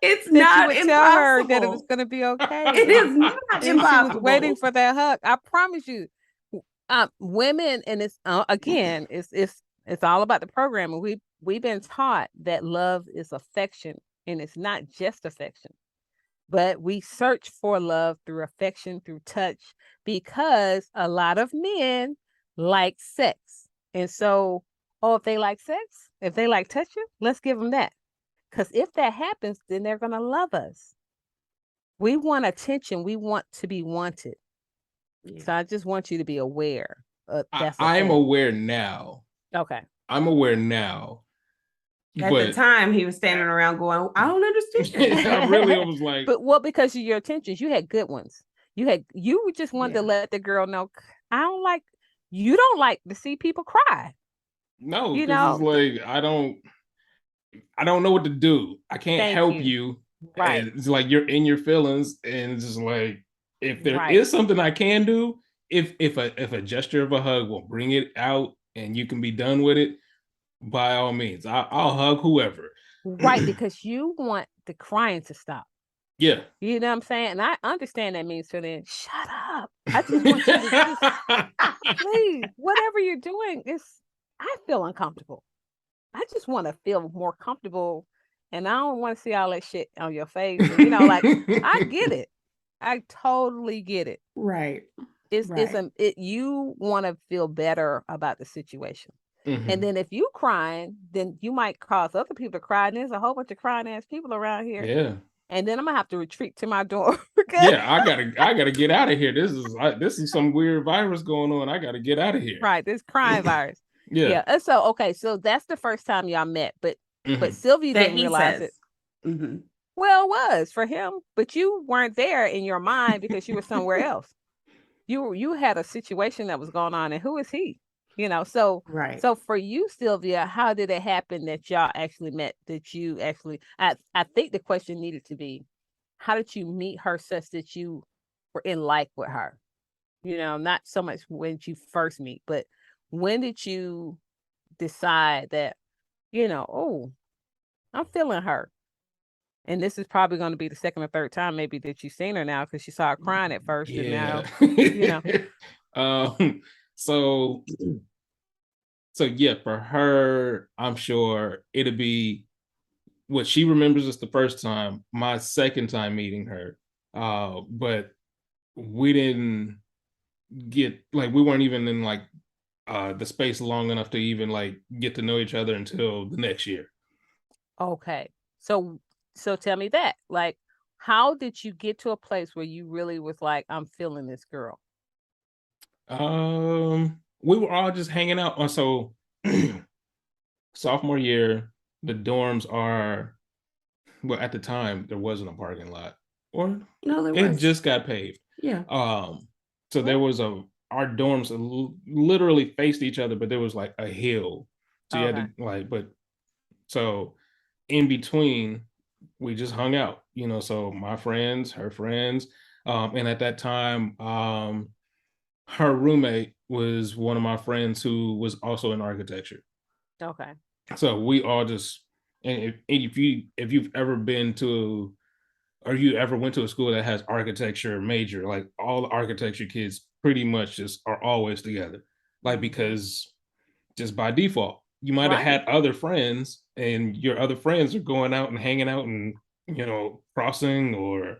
It's not impossible.
Tell her that it was going to be okay.
It is not impossible.
She was waiting for that hug. I promise you, women, and it's again, it's all about the programming. We've been taught that love is affection, and it's not just affection, but we search for love through affection, through touch, because a lot of men like sex, and so, if they like sex, if they like touching, let's give them that. Because if that happens, then they're going to love us. We want attention. We want to be wanted. Yeah. So I just want you to be aware.
I am aware now.
Okay.
I'm aware now.
At the time, he was standing around going, I don't understand.
I really was like.
But because of your attentions, you had good ones. You just wanted to let the girl know, you don't like to see people cry.
No, it's like, I don't know what to do. I can't help you. Right. And it's like you're in your feelings, and it's just like, if there is something I can do, if a gesture of a hug will bring it out and you can be done with it, by all means, I'll hug whoever.
Right, because you want the crying to stop.
Yeah.
You know what I'm saying? And I understand that means to them, shut up. I just want you to please, whatever you're doing, I feel uncomfortable. I just want to feel more comfortable, and I don't want to see all that shit on your face. And, I get it. I totally get it.
Right.
You want to feel better about the situation. Mm-hmm. And then if you crying, then you might cause other people to cry. And there's a whole bunch of crying ass people around here.
Yeah.
And then I'm gonna have to retreat to my door.
Yeah, I gotta get out of here. This is some weird virus going on. I gotta get out of here.
Right, this crying virus.
Yeah.
And so okay, so that's the first time y'all met, but Sylvia didn't realize it. Mm-hmm. Well, it was for him, but you weren't there in your mind because you were somewhere else. You had a situation that was going on, and who is he? So right. So for you, Sylvia, how did it happen that y'all actually met? That you actually, I think the question needed to be, how did you meet her such that you were in like with her? Not so much when you first meet, but when did you decide that, I'm feeling her? And this is probably going to be the second or third time maybe that you've seen her now, because you saw her crying at first.
Yeah.
And now,
So yeah, for her, I'm sure it'll be what she remembers as the first time, my second time meeting her. But we didn't we weren't even in the space long enough to even get to know each other until the next year.
Okay. So tell me that, how did you get to a place where you really was like, I'm feeling this girl?
We were all just hanging out. So sophomore year, the dorms are, well, at the time there wasn't a parking lot, or no, it just got paved.
Yeah.
So there was our dorms literally faced each other, but there was a hill. So you had to so in between we just hung out, so my friends, her friends, and at that time, her roommate was one of my friends who was also in architecture.
Okay.
So we all just, and if you've ever been to, or you ever went to a school that has architecture major, like all the architecture kids pretty much just are always together, like because just by default, you might have had
Right.
other friends, and your other friends are going out and hanging out and crossing or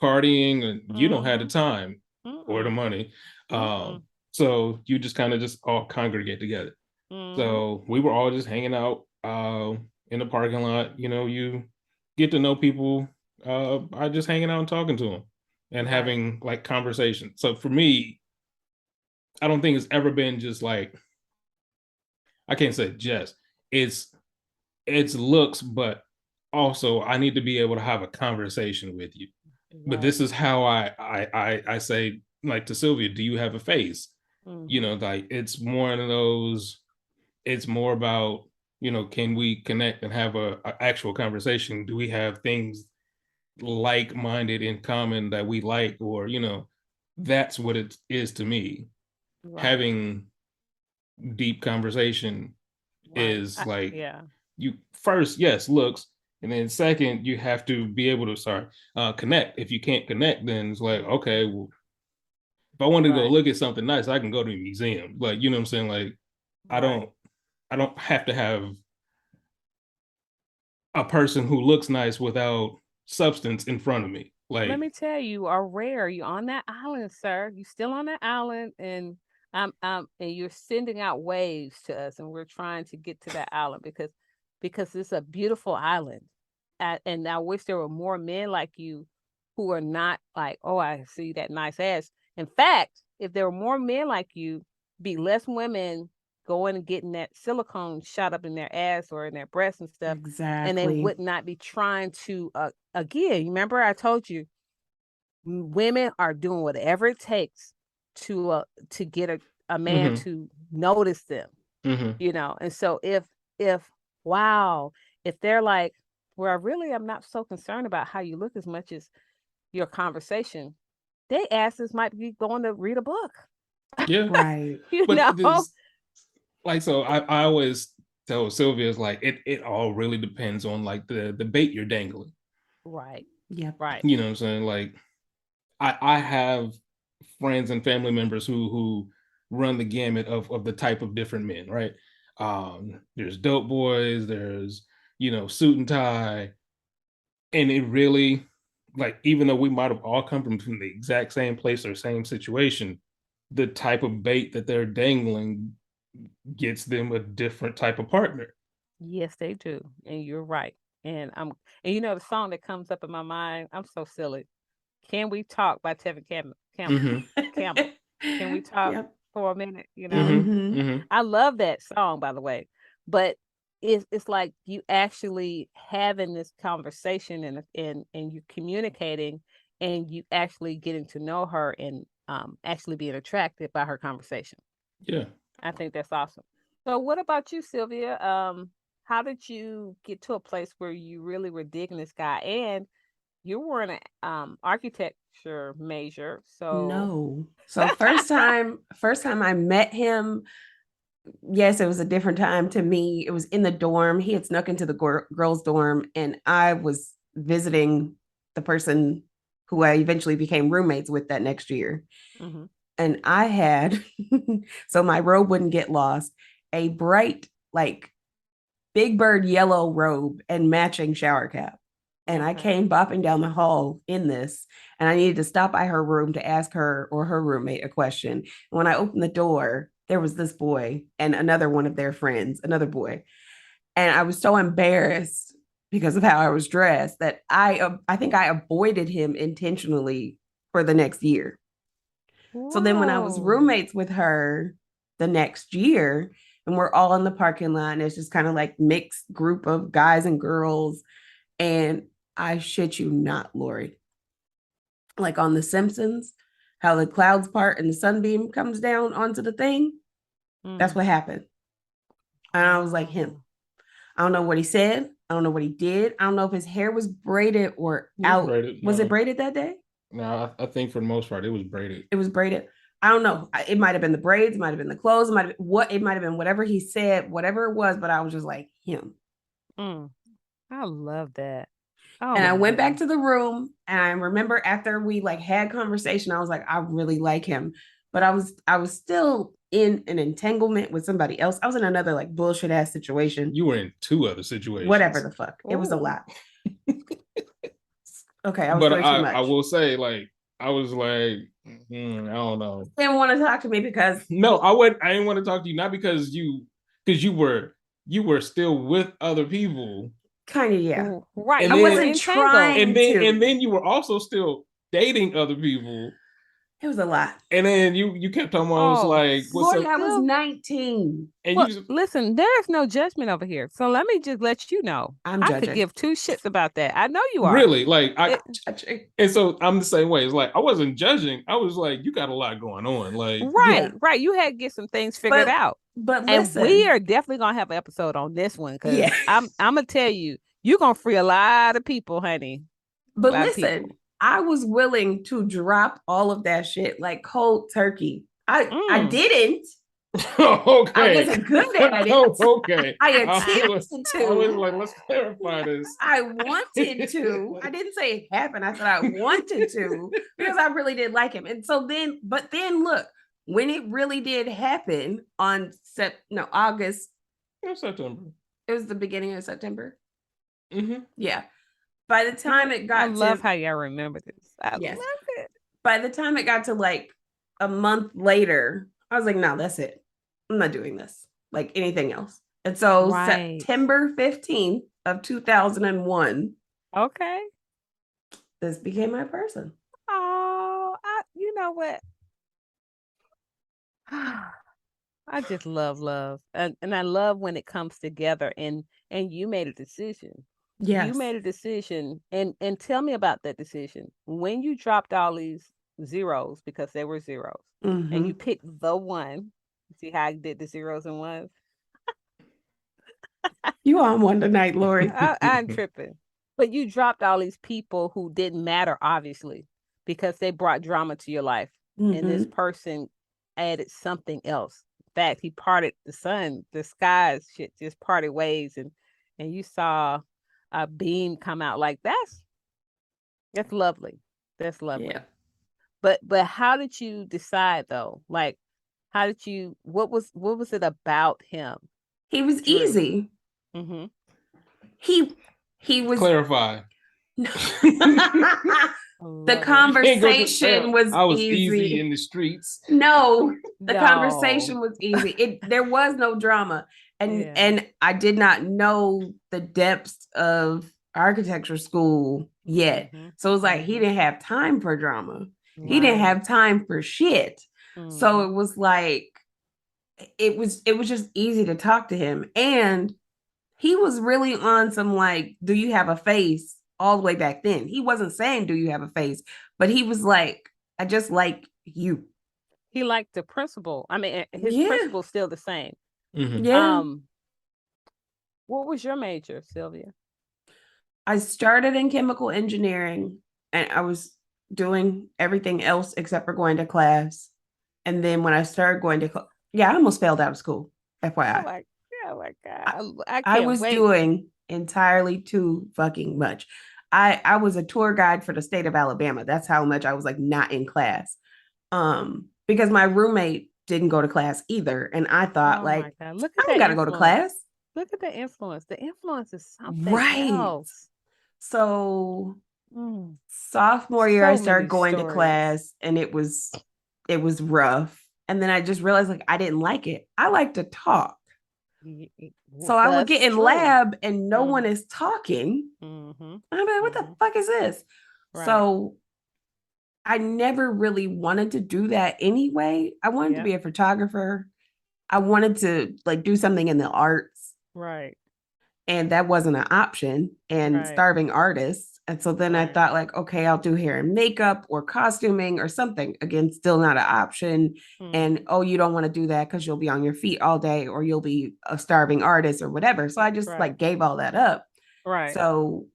partying, and you don't have the
Mm-hmm.
time or the
Mm-mm.
money.
Mm-mm.
So you just kind of just all congregate together.
Mm-hmm.
So we were all just hanging out in the parking lot. You get to know people by just hanging out and talking to them and
Right.
having like conversations. So for me, I don't think it's ever been just like, I can't say just, it's it's looks, but also I need to be able to have a conversation with you. But
Right.
this is how I say, like, to Sylvia, do you have a face?
Mm-hmm.
Like it's one of those, it's more about, can we connect and have a actual conversation? Do we have things like-minded in common that we like? Or, that's what it is to me.
Right.
Having deep conversation
Right.
is like,
Yeah.
you first, yes, looks, and then second, you have to be able to connect. If you can't connect, then it's like, okay, well, if I wanted to go
Right.
look at something nice, I can go to a museum. Like, you know what I'm saying? Like, I
Right.
don't I don't have to have a person who looks nice without substance in front of me.
Let
Like,
me tell you, you are rare. You on that island, sir. You still on that island, and and you're sending out waves to us, and we're trying to get to that island because it's a beautiful island, and I wish there were more men like you who are not like, oh, I see that nice ass. In fact, if there were more men like you, be less women going and getting that silicone shot up in their ass or in their breasts and stuff, and they
Exactly.
would not be trying to again. Remember, I told you women are doing whatever it takes to get a man
mm-hmm,
to notice them,
mm-hmm,
and so if wow, if they're like, well, really I'm not so concerned about how you look as much as your conversation, they asses might be going to read a book.
yeah.
Right.
you
But
know
this, like, so I always tell Sylvia, it's like it all really depends on like the bait you're dangling.
right,
Yep.
right.
You know what I'm saying? Like, I have friends and family members who run the gamut of the type of different men, right? There's dope boys, there's, suit and tie, and it really, like, even though we might have all come from the exact same place or same situation, the type of bait that they're dangling gets them a different type of partner.
Yes, they do, and you're right. And the song that comes up in my mind, I'm so silly. Can We Talk by Tevin Campbell.
Mm-hmm.
Campbell. Can we talk
Yep.
for a minute?
Mm-hmm.
Mm-hmm.
Mm-hmm.
I love that song, by the way. But it's like you actually having this conversation and you communicating and you actually getting to know her and actually being attracted by her conversation.
Yeah.
I think that's awesome. So what about you, Sylvia? How did you get to a place where you really were digging this guy and you were in an architecture major? So
No. So first time I met him, yes, it was a different time to me. It was in the dorm. He had snuck into the girls' dorm, and I was visiting the person who I eventually became roommates with that next year.
mhm.
And I had, so my robe wouldn't get lost, a bright, like big bird yellow robe and matching shower cap. And I
Okay.
came bopping down the hall in this, and I needed to stop by her room to ask her or her roommate a question. And when I opened the door, there was this boy and another one of their friends, another boy. And I was so embarrassed because of how I was dressed that I think I avoided him intentionally for the next year. So then when I was
Whoa.
roommates with her the next year, and we're all in the parking lot, and it's just kind of like mixed group of guys and girls. And I shit you not, Lori, like on The Simpsons, how the clouds part and the sunbeam comes down onto the thing. That's
Mm.
what happened. And I was like, him.
Wow.
I don't know what he said. I don't know what he did. I don't know if his hair was braided or
It was
out.
braided,
Was
no.
it braided that day?
No, I think for the most part it was braided.
It was braided. I don't know. It might have been the braids, it might have been the clothes, it might have been whatever he said, whatever it was, but I was just like him.
I love that. Oh,
and I went back to the room, and I remember after we like had conversation, I was like, I really like him. But I was still in an entanglement with somebody else. I was in another like bullshit ass situation.
You were in 2 other situations.
Whatever the fuck. It was a lot. Okay, I was
but
doing too much.
I will say, like, I was like, I don't know.
Didn't want to talk to me because
no, I didn't want to talk to you, not because you were still with other people.
Kind of, yeah.
Right.
I wasn't trying to.
And then you were also still dating other people.
It was a lot.
And then you kept talking about, I was like,
Lord, I was 19.
And listen, there's no judgment over here. So let me just let you know. I could give 2 shits about that. I know you are.
Really? Like, and so I'm the same way. It's like, I wasn't judging. I was like, you got a lot going on. Like,
right. You had to get some things figured out.
But listen,
and we are definitely gonna have an episode on this one because I'm gonna tell you, you're gonna free a lot of people, honey.
But listen, I was willing to drop all of that shit like cold turkey. I didn't.
Okay.
I wasn't good at it.
Okay.
I attempted to.
I was like, let's clarify this.
I wanted to. I didn't say it happened. I said I wanted to because I really did like him. And so then, but then look, when it really did happen on August.
September.
It was the beginning of September.
Mm-hmm.
Yeah. By the time it got
I love how y'all remember this. I love it.
By the time it got to like a month later, I was like, no, that's it. I'm not doing this. Like anything else. And so September 15th of 2001.
Okay.
This became my person.
Oh, you know what? I just love. And I love when it comes together and you made a decision.
Yes.
You made a decision. And tell me about that decision. When you dropped all these zeros, because they were zeros, and you picked the one. See how I did the zeros and ones?
You on one tonight, Lori.
I'm tripping. But you dropped all these people who didn't matter, obviously, because they brought drama to your life. And this person added something else. In fact, he parted the skies, shit just parted ways, and you saw a beam come out. Like that's lovely. That's lovely.
Yeah.
But how did you decide though? Like, how did you? What was it about him?
He was easy.
Mm-hmm.
He was
clarify.
The conversation was
I was easy in the streets.
No, the conversation was easy. There was no drama. And I did not know the depths of architecture school yet. So it was like he didn't have time for drama. Right. He didn't have time for shit. So it was like it was just easy to talk to him. And he was really on some like, do you have a face? All the way back then. He wasn't saying, do you have a face? But he was like, I just like you.
He liked the principle. I mean, his principle's still the same.
Mm-hmm.
Yeah.
What was your major, Sylvia?
I started in chemical engineering and I was doing everything else except for going to class. And then when I started going to I almost failed out of school, FYI.
Oh my God.
I was doing entirely too fucking much. I was a tour guide for the state of Alabama. That's how much I was like not in class. Because my roommate didn't go to class either. And I thought I don't gotta go to class.
Look at the influence. The influence is something else.
So sophomore year, I started going to class and it was rough. And then I just realized like I didn't like it. I like to talk. So I would get in lab and no one is talking. I'm like, what the fuck is this? Right. So I never really wanted to do that anyway. I wanted to be a photographer. I wanted to like do something in the arts.
Right.
And that wasn't an option. And starving artists. And so then I thought like, okay, I'll do hair and makeup or costuming or something. Again, still not an option. And, you don't want to do that because you'll be on your feet all day or you'll be a starving artist or whatever. So I just like gave all that up.
Right.
So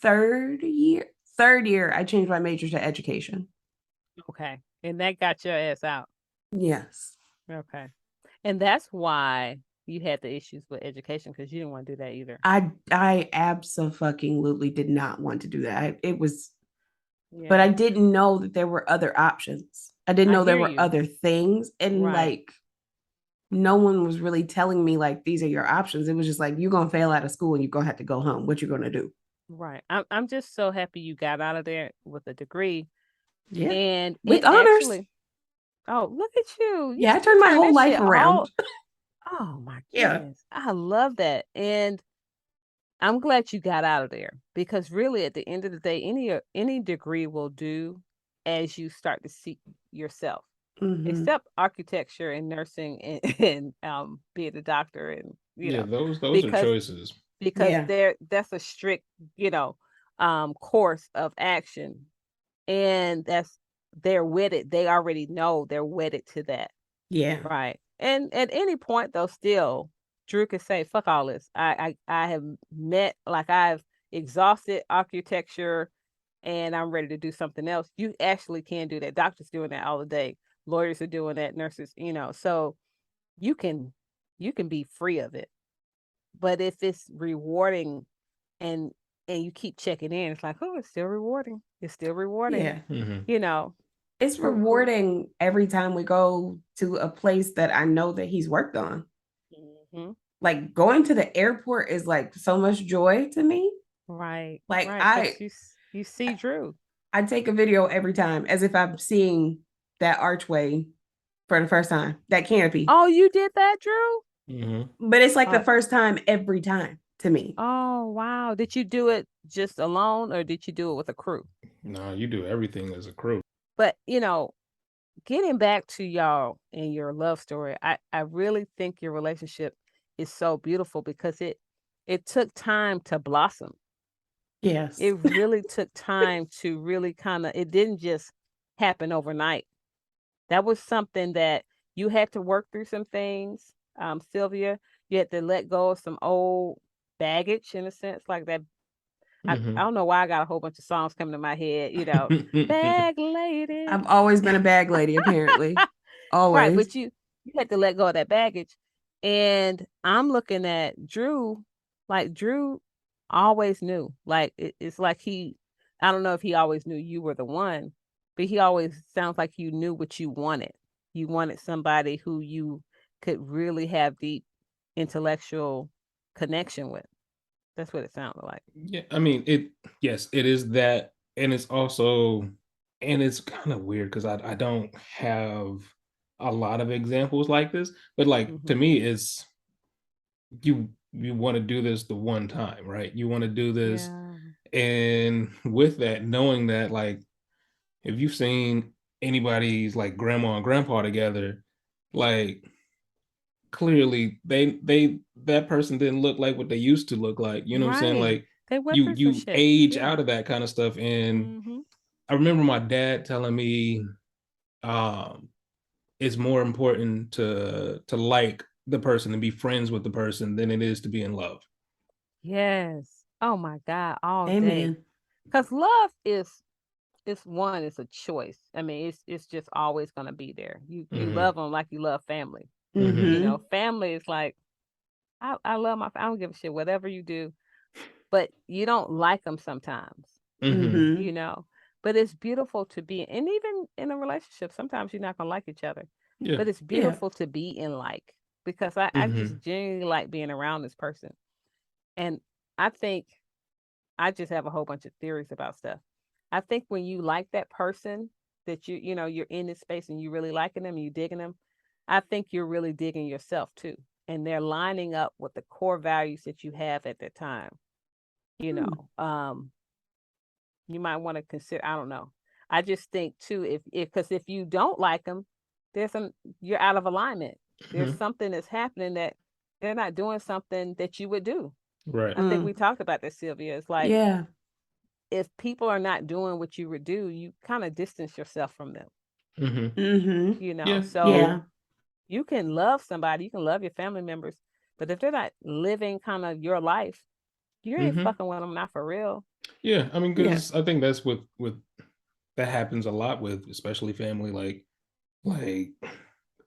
third year, I changed my major to education.
Okay. And that got your ass out.
Yes.
Okay. And that's why you had the issues with education, because you didn't want to do that either.
I absolutely did not want to do that. It was,
Yeah.
but I didn't know that there were other options. I didn't know there
hear
were
you.
other things. And
Right.
like, no one was really telling me like, these are your options. It was just like, you're going to fail out of school and you're going to have to go home. What you going to do?
Right. I'm just so happy you got out of there with a degree.
Yeah.
And
With
it
honors.
actually, oh, look at you.
Yeah, I turned my whole
that
life
shit
around.
Oh my
Yeah.
goodness. I love that. And I'm glad you got out of there, because really at the end of the day, any degree will do as you start to seek yourself.
Mhm.
Except architecture and nursing and being a doctor, and
those are
because
choices.
that's a strict, course of action, and they're wedded. They already know they're wedded to that.
Yeah.
Right. And at any point though, still Drew could say, fuck all this. I have I've exhausted architecture and I'm ready to do something else. You actually can do that. Doctors doing that all the day. Lawyers are doing that, nurses, so you can be free of it. But if it's rewarding and you keep checking in, it's like, oh, it's still rewarding. It's still rewarding.
Yeah.
Mm-hmm.
It's rewarding every time we go to a place that I know that he's worked on.
Mm-hmm.
Like going to the airport is like so much joy to me.
Right.
Like
right. You see Drew.
I take a video every time as if I'm seeing that archway for the first time, that canopy.
Oh, you did that, Drew?
Mm-hmm.
But it's like the first time every time to me.
Oh, wow. Did you do it just alone or did you do it with a crew?
No, you do everything as a crew.
But, getting back to y'all and your love story, I really think your relationship is so beautiful because it took time to blossom.
Yes.
It really took time to really it didn't just happen overnight. That was something that you had to work through some things. Sylvia, you had to let go of some old baggage in a sense, like that.
Mm-hmm.
I don't know why I got a whole bunch of songs coming to my head, bag lady.
I've always been a bag lady, apparently. Always.
Right, but you had to let go of that baggage. And I'm looking at Drew, like Drew always knew. Like it's like I don't know if he always knew you were the one, but he always sounds like you knew what you wanted. You wanted somebody who you could really have deep intellectual connection with. That's what it sounded like.
Yeah, I mean, yes, it is that. And it's also, and it's kind of weird because I don't have a lot of examples like this, but like to me, it's you want to do this the one time, right? You want to do this.
Yeah.
And with that, knowing that, like, if you've seen anybody's like grandma and grandpa together, like clearly that person didn't look like what they used to look like. You know what I'm saying? Like
they went through some
you
shit.
age out of that kind of stuff. And I remember my dad telling me it's more important to like the person and be friends with the person than it is to be in love.
Yes. Oh my God, all
Amen.
day. Because love is it's a choice. I mean, it's just always gonna be there. You love them like you love family. Family is like, I love my. I don't give a shit whatever you do, but you don't like them sometimes. But it's beautiful to be, and even in a relationship, sometimes you're not gonna like each other.
Yeah.
But it's beautiful to be in because I just genuinely like being around this person, and I think I just have a whole bunch of theories about stuff. I think when you like that person that you're in this space and you really liking them, you digging them, I think you're really digging yourself too. And they're lining up with the core values that you have at that time. You might want to consider, I don't know. I just think too, because if you don't like them, you're out of alignment. There's something that's happening that they're not doing something that you would do.
Right.
I think we talked about this, Sylvia. It's like, if people are not doing what you would do, you kind of distance yourself from them. So you can love somebody, you can love your family members, but if they're not living kind of your life, You ain't fucking with them, not for real.
Yeah, I mean, because I think that's with that happens a lot with, especially family. Like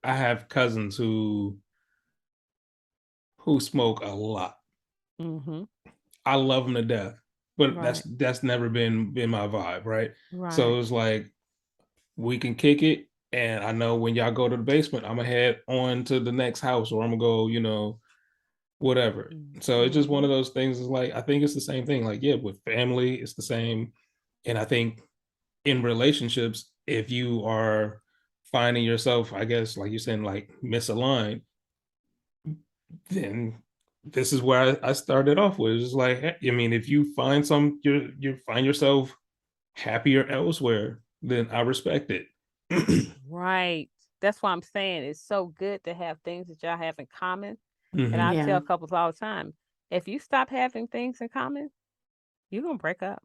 I have cousins who smoke a lot.
Mm-hmm.
I love them to death, but
Right.
that's never been my vibe, right?
Right.
So it's like we can kick it, and I know when y'all go to the basement, I'm gonna head on to the next house, or I'm gonna go, whatever. So it's just one of those things. Is like I think it's the same thing. Like with family, it's the same, and I think in relationships, if you are finding yourself, I guess, like you're saying, like misaligned, then this is where I started off with. It's like, I mean, if you find you find yourself happier elsewhere, then I respect it.
Right. That's why I'm saying it's so good to have things that y'all have in common.
Mm-hmm.
And I tell couples all the time, if you stop having things in common, you're gonna break up.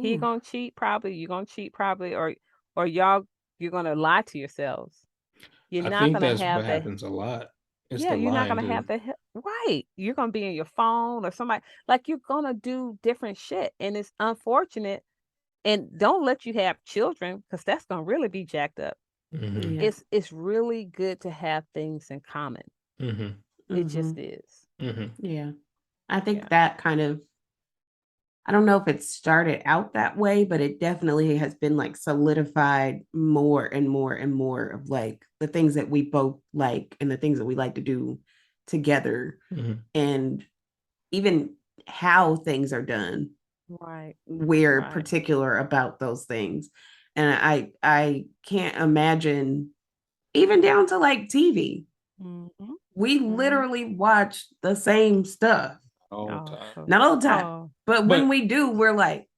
He gonna cheat probably, you're gonna cheat probably, or you're gonna lie to yourselves. You're
I
not
think
gonna
that's
have
what
the
happens a lot. It's
yeah,
the
you're not
lying,
gonna have
dude.
the right. You're gonna be in your phone or somebody like you're gonna do different shit. And it's unfortunate. And don't let you have children because that's gonna really be jacked up.
Mm-hmm.
It's really good to have things in common.
Mm-hmm.
It just is.
Mm-hmm.
Yeah. I think that kind of, I don't know if it started out that way, but it definitely has been like solidified more and more and more of like the things that we both like and the things that we like to do together.
Mm-hmm.
And even how things are done.
Right.
We're particular about those things. And I can't imagine, even down to like TV. Mm-hmm. We literally watch the same stuff.
All the time.
Not all the time. But when we do, we're like,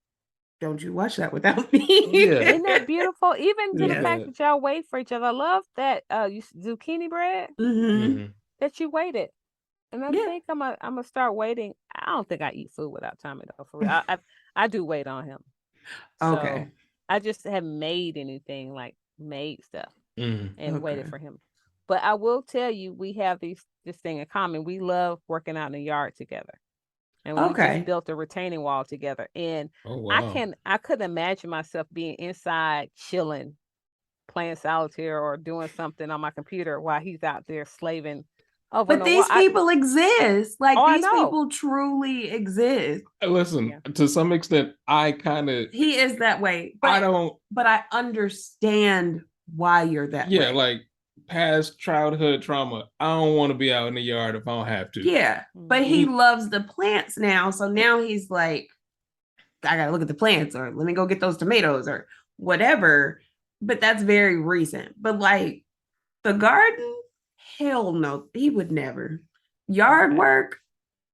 don't you watch that without me?
Isn't that beautiful? Even to the fact that y'all wait for each other. I love that zucchini bread that you waited. And I think I'm gonna start waiting. I don't think I eat food without Tommy though. For real, I do wait on him. So I just haven't made anything like made stuff and waited for him. But I will tell you, we have this thing in common. We love working out in the yard together. And we just built a retaining wall together. And I couldn't imagine myself being inside chilling, playing solitaire or doing something on my computer while he's out there slaving.
But these people exist. Like these people truly exist.
Listen, to some extent, I kind of
he is that way. But but I understand why you're that way.
Yeah, like past childhood trauma. I don't want to be out in the yard if I don't have to.
Yeah. But he loves the plants now. So now he's like, I gotta look at the plants, or let me go get those tomatoes or whatever. But that's very recent. But like the garden, hell no, he would never. Yard work,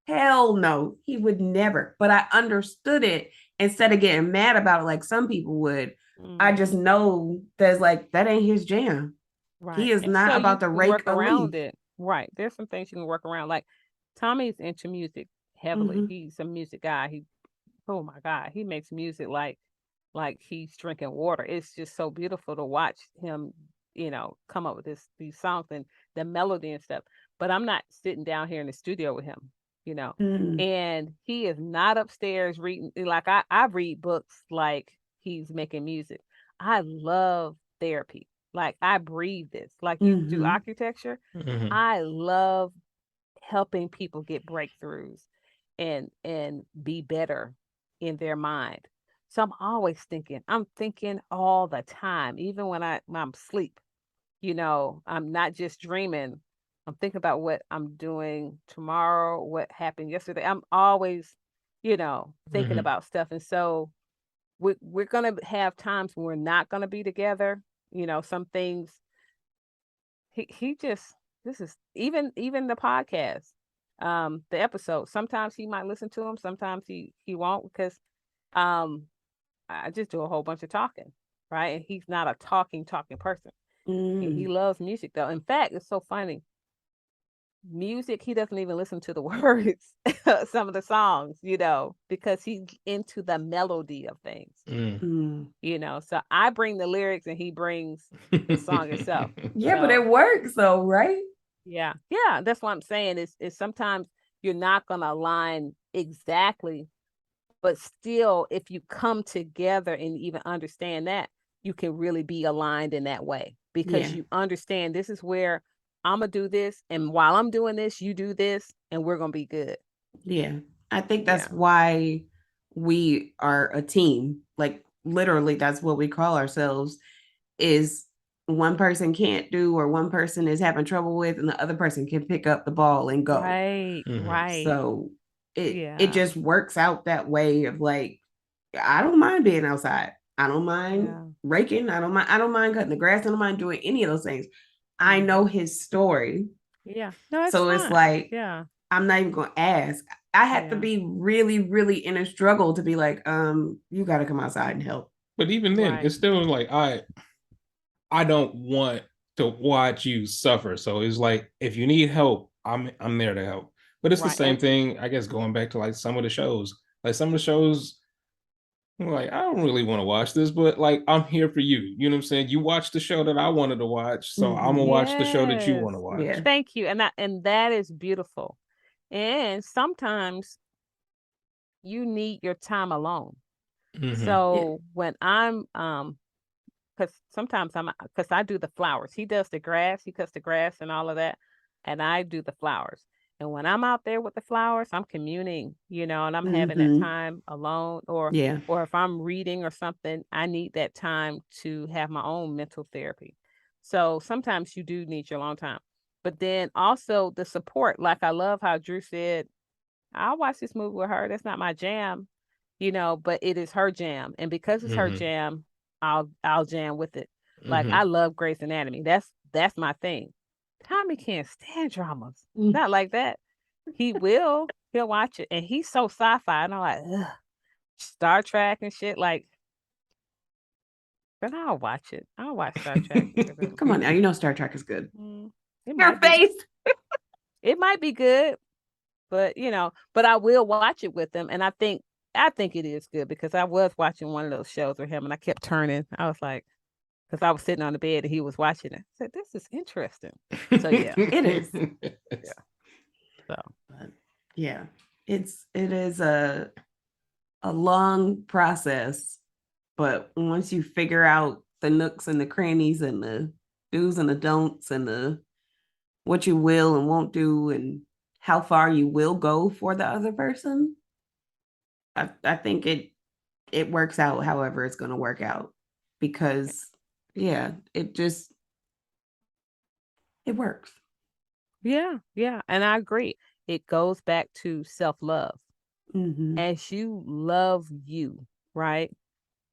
hell no, he would never. But I understood it instead of getting mad about it like some people would. I just know that's like that ain't his jam. Right. He is not about to rake around
it. Right. There's some things you can work around. Like Tommy's into music heavily. He's a music guy. Oh my God, he makes music like he's drinking water. It's just so beautiful to watch him, come up with these songs and the melody and stuff. But I'm not sitting down here in the studio with him, and he is not upstairs reading. Like I read books like he's making music. I love therapy. Like I breathe this. Like you do architecture. I love helping people get breakthroughs and be better in their mind. So I'm always thinking. I'm thinking all the time, even when I'm asleep. I'm not just dreaming. I'm thinking about what I'm doing tomorrow, what happened yesterday. I'm always, thinking about stuff. And so we're gonna have times when we're not gonna be together. Some things he just this is even the podcast, the episode. Sometimes he might listen to them, sometimes he won't, because I just do a whole bunch of talking, right? And he's not a talking person. He loves music though. In fact, it's so funny. Music, he doesn't even listen to the words, some of the songs, because he's into the melody of things. So I bring the lyrics and he brings the song itself.
Yeah, but it works though, right?
Yeah, that's what I'm saying. Is sometimes you're not going to align exactly, but still, if you come together and even understand that, you can really be aligned in that way, because you understand this is where I'm going to do this. And while I'm doing this, you do this, and we're going to be good.
Yeah. I think that's why we are a team. Like, literally, that's what we call ourselves, is one person can't do, or one person is having trouble with, and the other person can pick up the ball and go.
Right.
So it just works out that way of like, I don't mind being outside. I don't mind raking. I don't mind cutting the grass. I don't mind doing any of those things. I know his story.
Yeah. No,
so it's like, I'm not even gonna ask. I had to be really, really in a struggle to be like, you gotta come outside and help.
But even then, it's still like, I don't want to watch you suffer. So it's like, if you need help, I'm there to help. But it's the same thing, I guess, going back to like some of the shows. Like some of the shows, I'm like, I don't really want to watch this, but like, I'm here for you. You know what I'm saying? You watched the show that I wanted to watch, so I'm gonna watch the show that you want to watch.
Yeah. Thank you. And that is beautiful. And sometimes you need your time alone. So when I'm because sometimes because I do the flowers. He does the grass, he cuts the grass and all of that, and I do the flowers. And when I'm out there with the flowers, I'm communing, and I'm having that time alone, or if I'm reading or something, I need that time to have my own mental therapy. So sometimes you do need your alone time. But then also the support, like I love how Drew said, I'll watch this movie with her. That's not my jam, but it is her jam. And because it's her jam, I'll jam with it. Like I love Grey's Anatomy. That's my thing. Tommy can't stand dramas. Not like that. He'll watch it, and he's so sci-fi. And I'm like, ugh, Star Trek and shit. Like, but I'll watch it. I'll watch Star Trek.
Come on now, you know Star Trek is good.
Your face. It might be good, but but I will watch it with them, and I think it is good, because I was watching one of those shows with him, and I kept turning. I was like, because I was sitting on the bed and he was watching it. I said, "This is interesting." So yeah, it is. So
it is a long process, but once you figure out the nooks and the crannies and the do's and the don'ts and the what you will and won't do and how far you will go for the other person, I think it works out however it's going to work out, because it works.
Yeah, and I agree. It goes back to self-love. As you love you, right?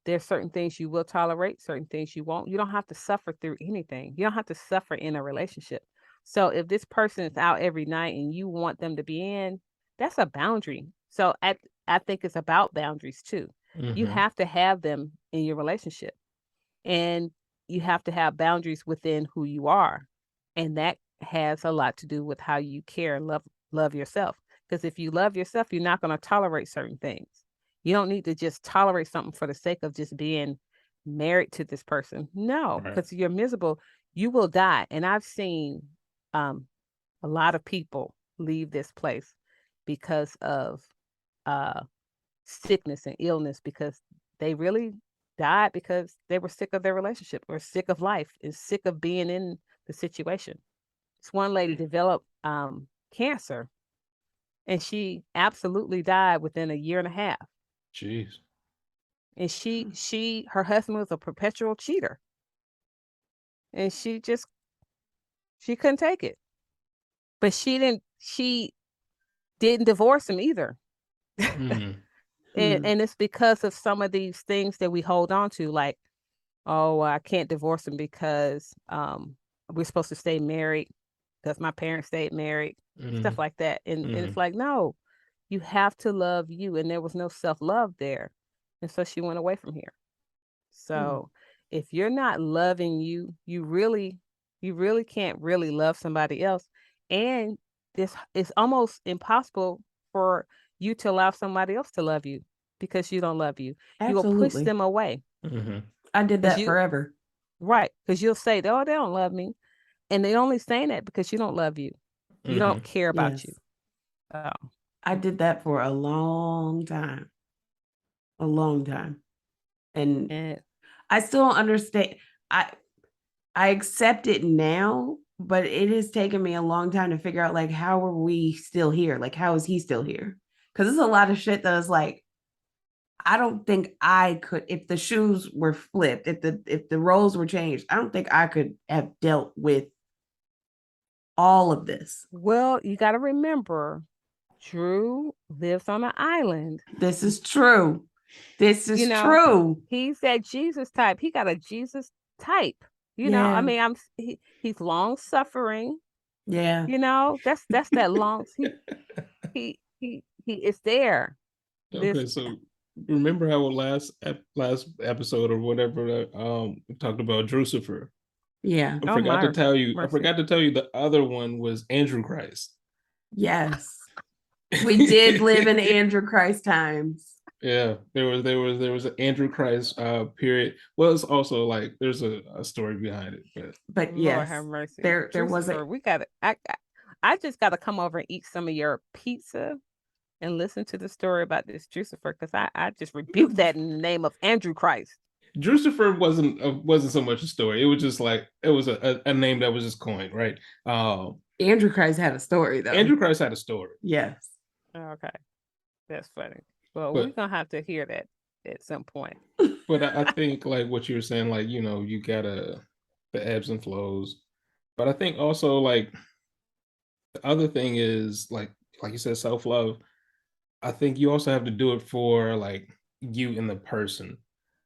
There's certain things you will tolerate, certain things you won't. You don't have to suffer through anything. You don't have to suffer in a relationship. So if this person is out every night and you want them to be in, that's a boundary. So I think it's about boundaries too. You have to have them in your relationship, and you have to have boundaries within who you are. And that has a lot to do with how you care and love yourself. Because if you love yourself, you're not going to tolerate certain things. You don't need to just tolerate something for the sake of just being married to this person. No, because you're miserable, you will die. And I've seen a lot of people leave this place because of sickness and illness, because they really died because they were sick of their relationship, or sick of life, and sick of being in the situation. This one lady developed cancer, and she absolutely died within a year and a half.
Jeez.
And her husband was a perpetual cheater, and she couldn't take it. But she didn't divorce him either. And it's because of some of these things that we hold on to, like, oh, I can't divorce him because we're supposed to stay married because my parents stayed married, stuff like that. And it's like, no, you have to love you. And there was no self-love there. And so she went away from here. So if you're not loving you, you really can't really love somebody else. And it's almost impossible for you to allow somebody else to love you, because you don't love you.
Absolutely.
You will push them away.
I did that forever.
Right. Because you'll say, oh, they don't love me. And they're only saying that because you don't love you. You don't care about you. So
I did that for a long time. A long time. And I still don't understand. I accept it now, but it has taken me a long time to figure out, like, how are we still here? Like, how is he still here? Because there's a lot of shit that is like, I don't think I could, if the shoes were flipped, if the roles were changed, I don't think I could have dealt with all of this.
well, you got to remember, Drew lives on an island.
This is true. This is true.
He's that Jesus type. He got a Jesus type. I mean, he's long suffering.
Yeah.
That's that long. He is there.
Okay, so remember how last episode or whatever we talked about Drucifer.
Yeah.
I forgot to tell you the other one was Andrew Christ.
Yes. We did live in Andrew Christ times.
Yeah, there was an Andrew Christ period. Well, it's also like there's a story behind it,
but yes,
Lord have mercy.
There was
we got I just got to come over and eat some of your pizza and listen to the story about this Drucifer, because I just rebuked that in the name of Andrew Christ.
Drucifer wasn't so much a story. It was just like it was a name that was just coined, right?
Andrew Christ had a story though.
Andrew Christ had a story.
Yes.
Okay, that's funny. Well, we're gonna have to hear that at some point.
But I think like what you were saying, like you gotta the ebbs and flows. But I think also like the other thing is like you said, self-love. I think you also have to do it for like you and the person.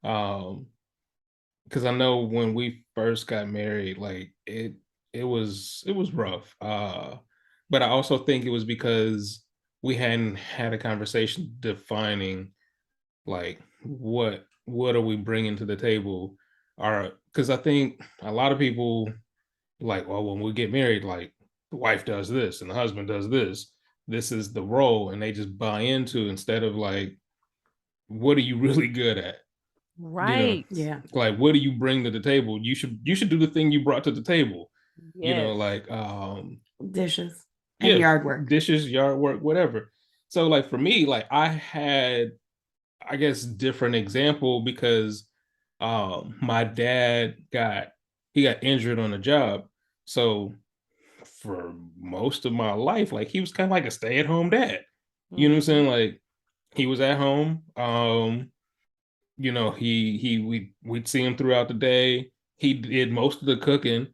Because I know when we first got married, like it was rough. But I also think it was because we hadn't had a conversation defining like what are we bringing to the table. Because I think a lot of people like, well, when we get married, like the wife does this and the husband does this. This is the role, and they just buy into instead of like, what are you really good at?
Right.
Yeah.
Like, what do you bring to the table? You should do the thing you brought to the table.
Yes.
Like
dishes and yard
work, whatever. So like for me, like I had, I guess, different example because my dad got injured on the job. So for most of my life, like he was kind of like a stay-at-home dad. You know what I'm saying? Like he was at home. We'd see him throughout the day. He did most of the cooking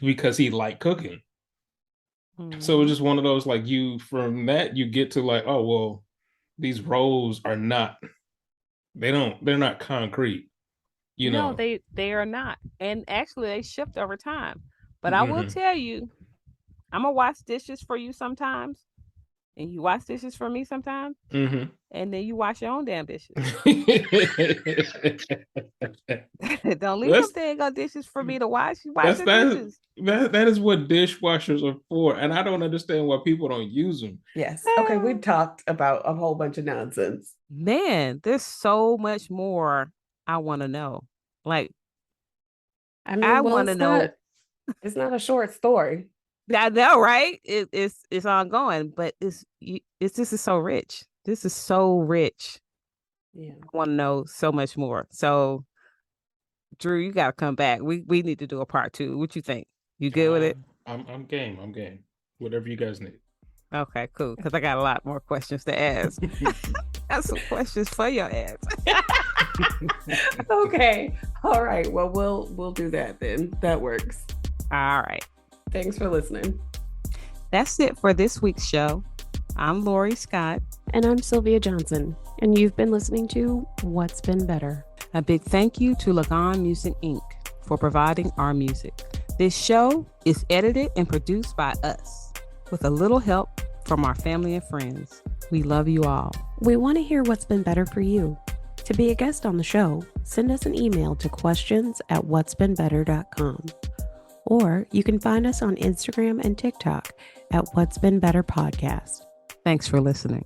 because he liked cooking. So it was just one of those, like, from that you get to like, oh well, these roles are not, they're not concrete.
No, they are not. And actually they shift over time. But I will tell you, I'm gonna wash dishes for you sometimes, and you wash dishes for me sometimes, and then you wash your own damn dishes. Don't leave them there, go dishes for me to wash. You wash your dishes.
That is what dishwashers are for, and I don't understand why people don't use them.
Yes. Okay, we've talked about a whole bunch of nonsense.
Man, there's so much more I want to know. Like,
I want to know. It's not a short story.
I know, right? It's ongoing, but this is so rich. This is so rich.
Yeah,
I want to know so much more. So, Drew, you got to come back. We need to do a part 2. What you think? You good with it?
I'm game. I'm game. Whatever you guys need.
Okay, cool. Because I got a lot more questions to ask. Got some questions for your ass.
Okay. All right. Well, we'll do that then. That works.
All right.
Thanks for listening.
That's it for this week's show. I'm Lori Scott.
And I'm Sylvia Johnson. And you've been listening to What's Been Better.
A big thank you to Lagon Music Inc. for providing our music. This show is edited and produced by us with a little help from our family and friends. We love you all.
We want to hear what's been better for you. To be a guest on the show, send us an email to questions@whatsbeenbetter.com. Or you can find us on Instagram and TikTok at What's Been Better Podcast.
Thanks for listening.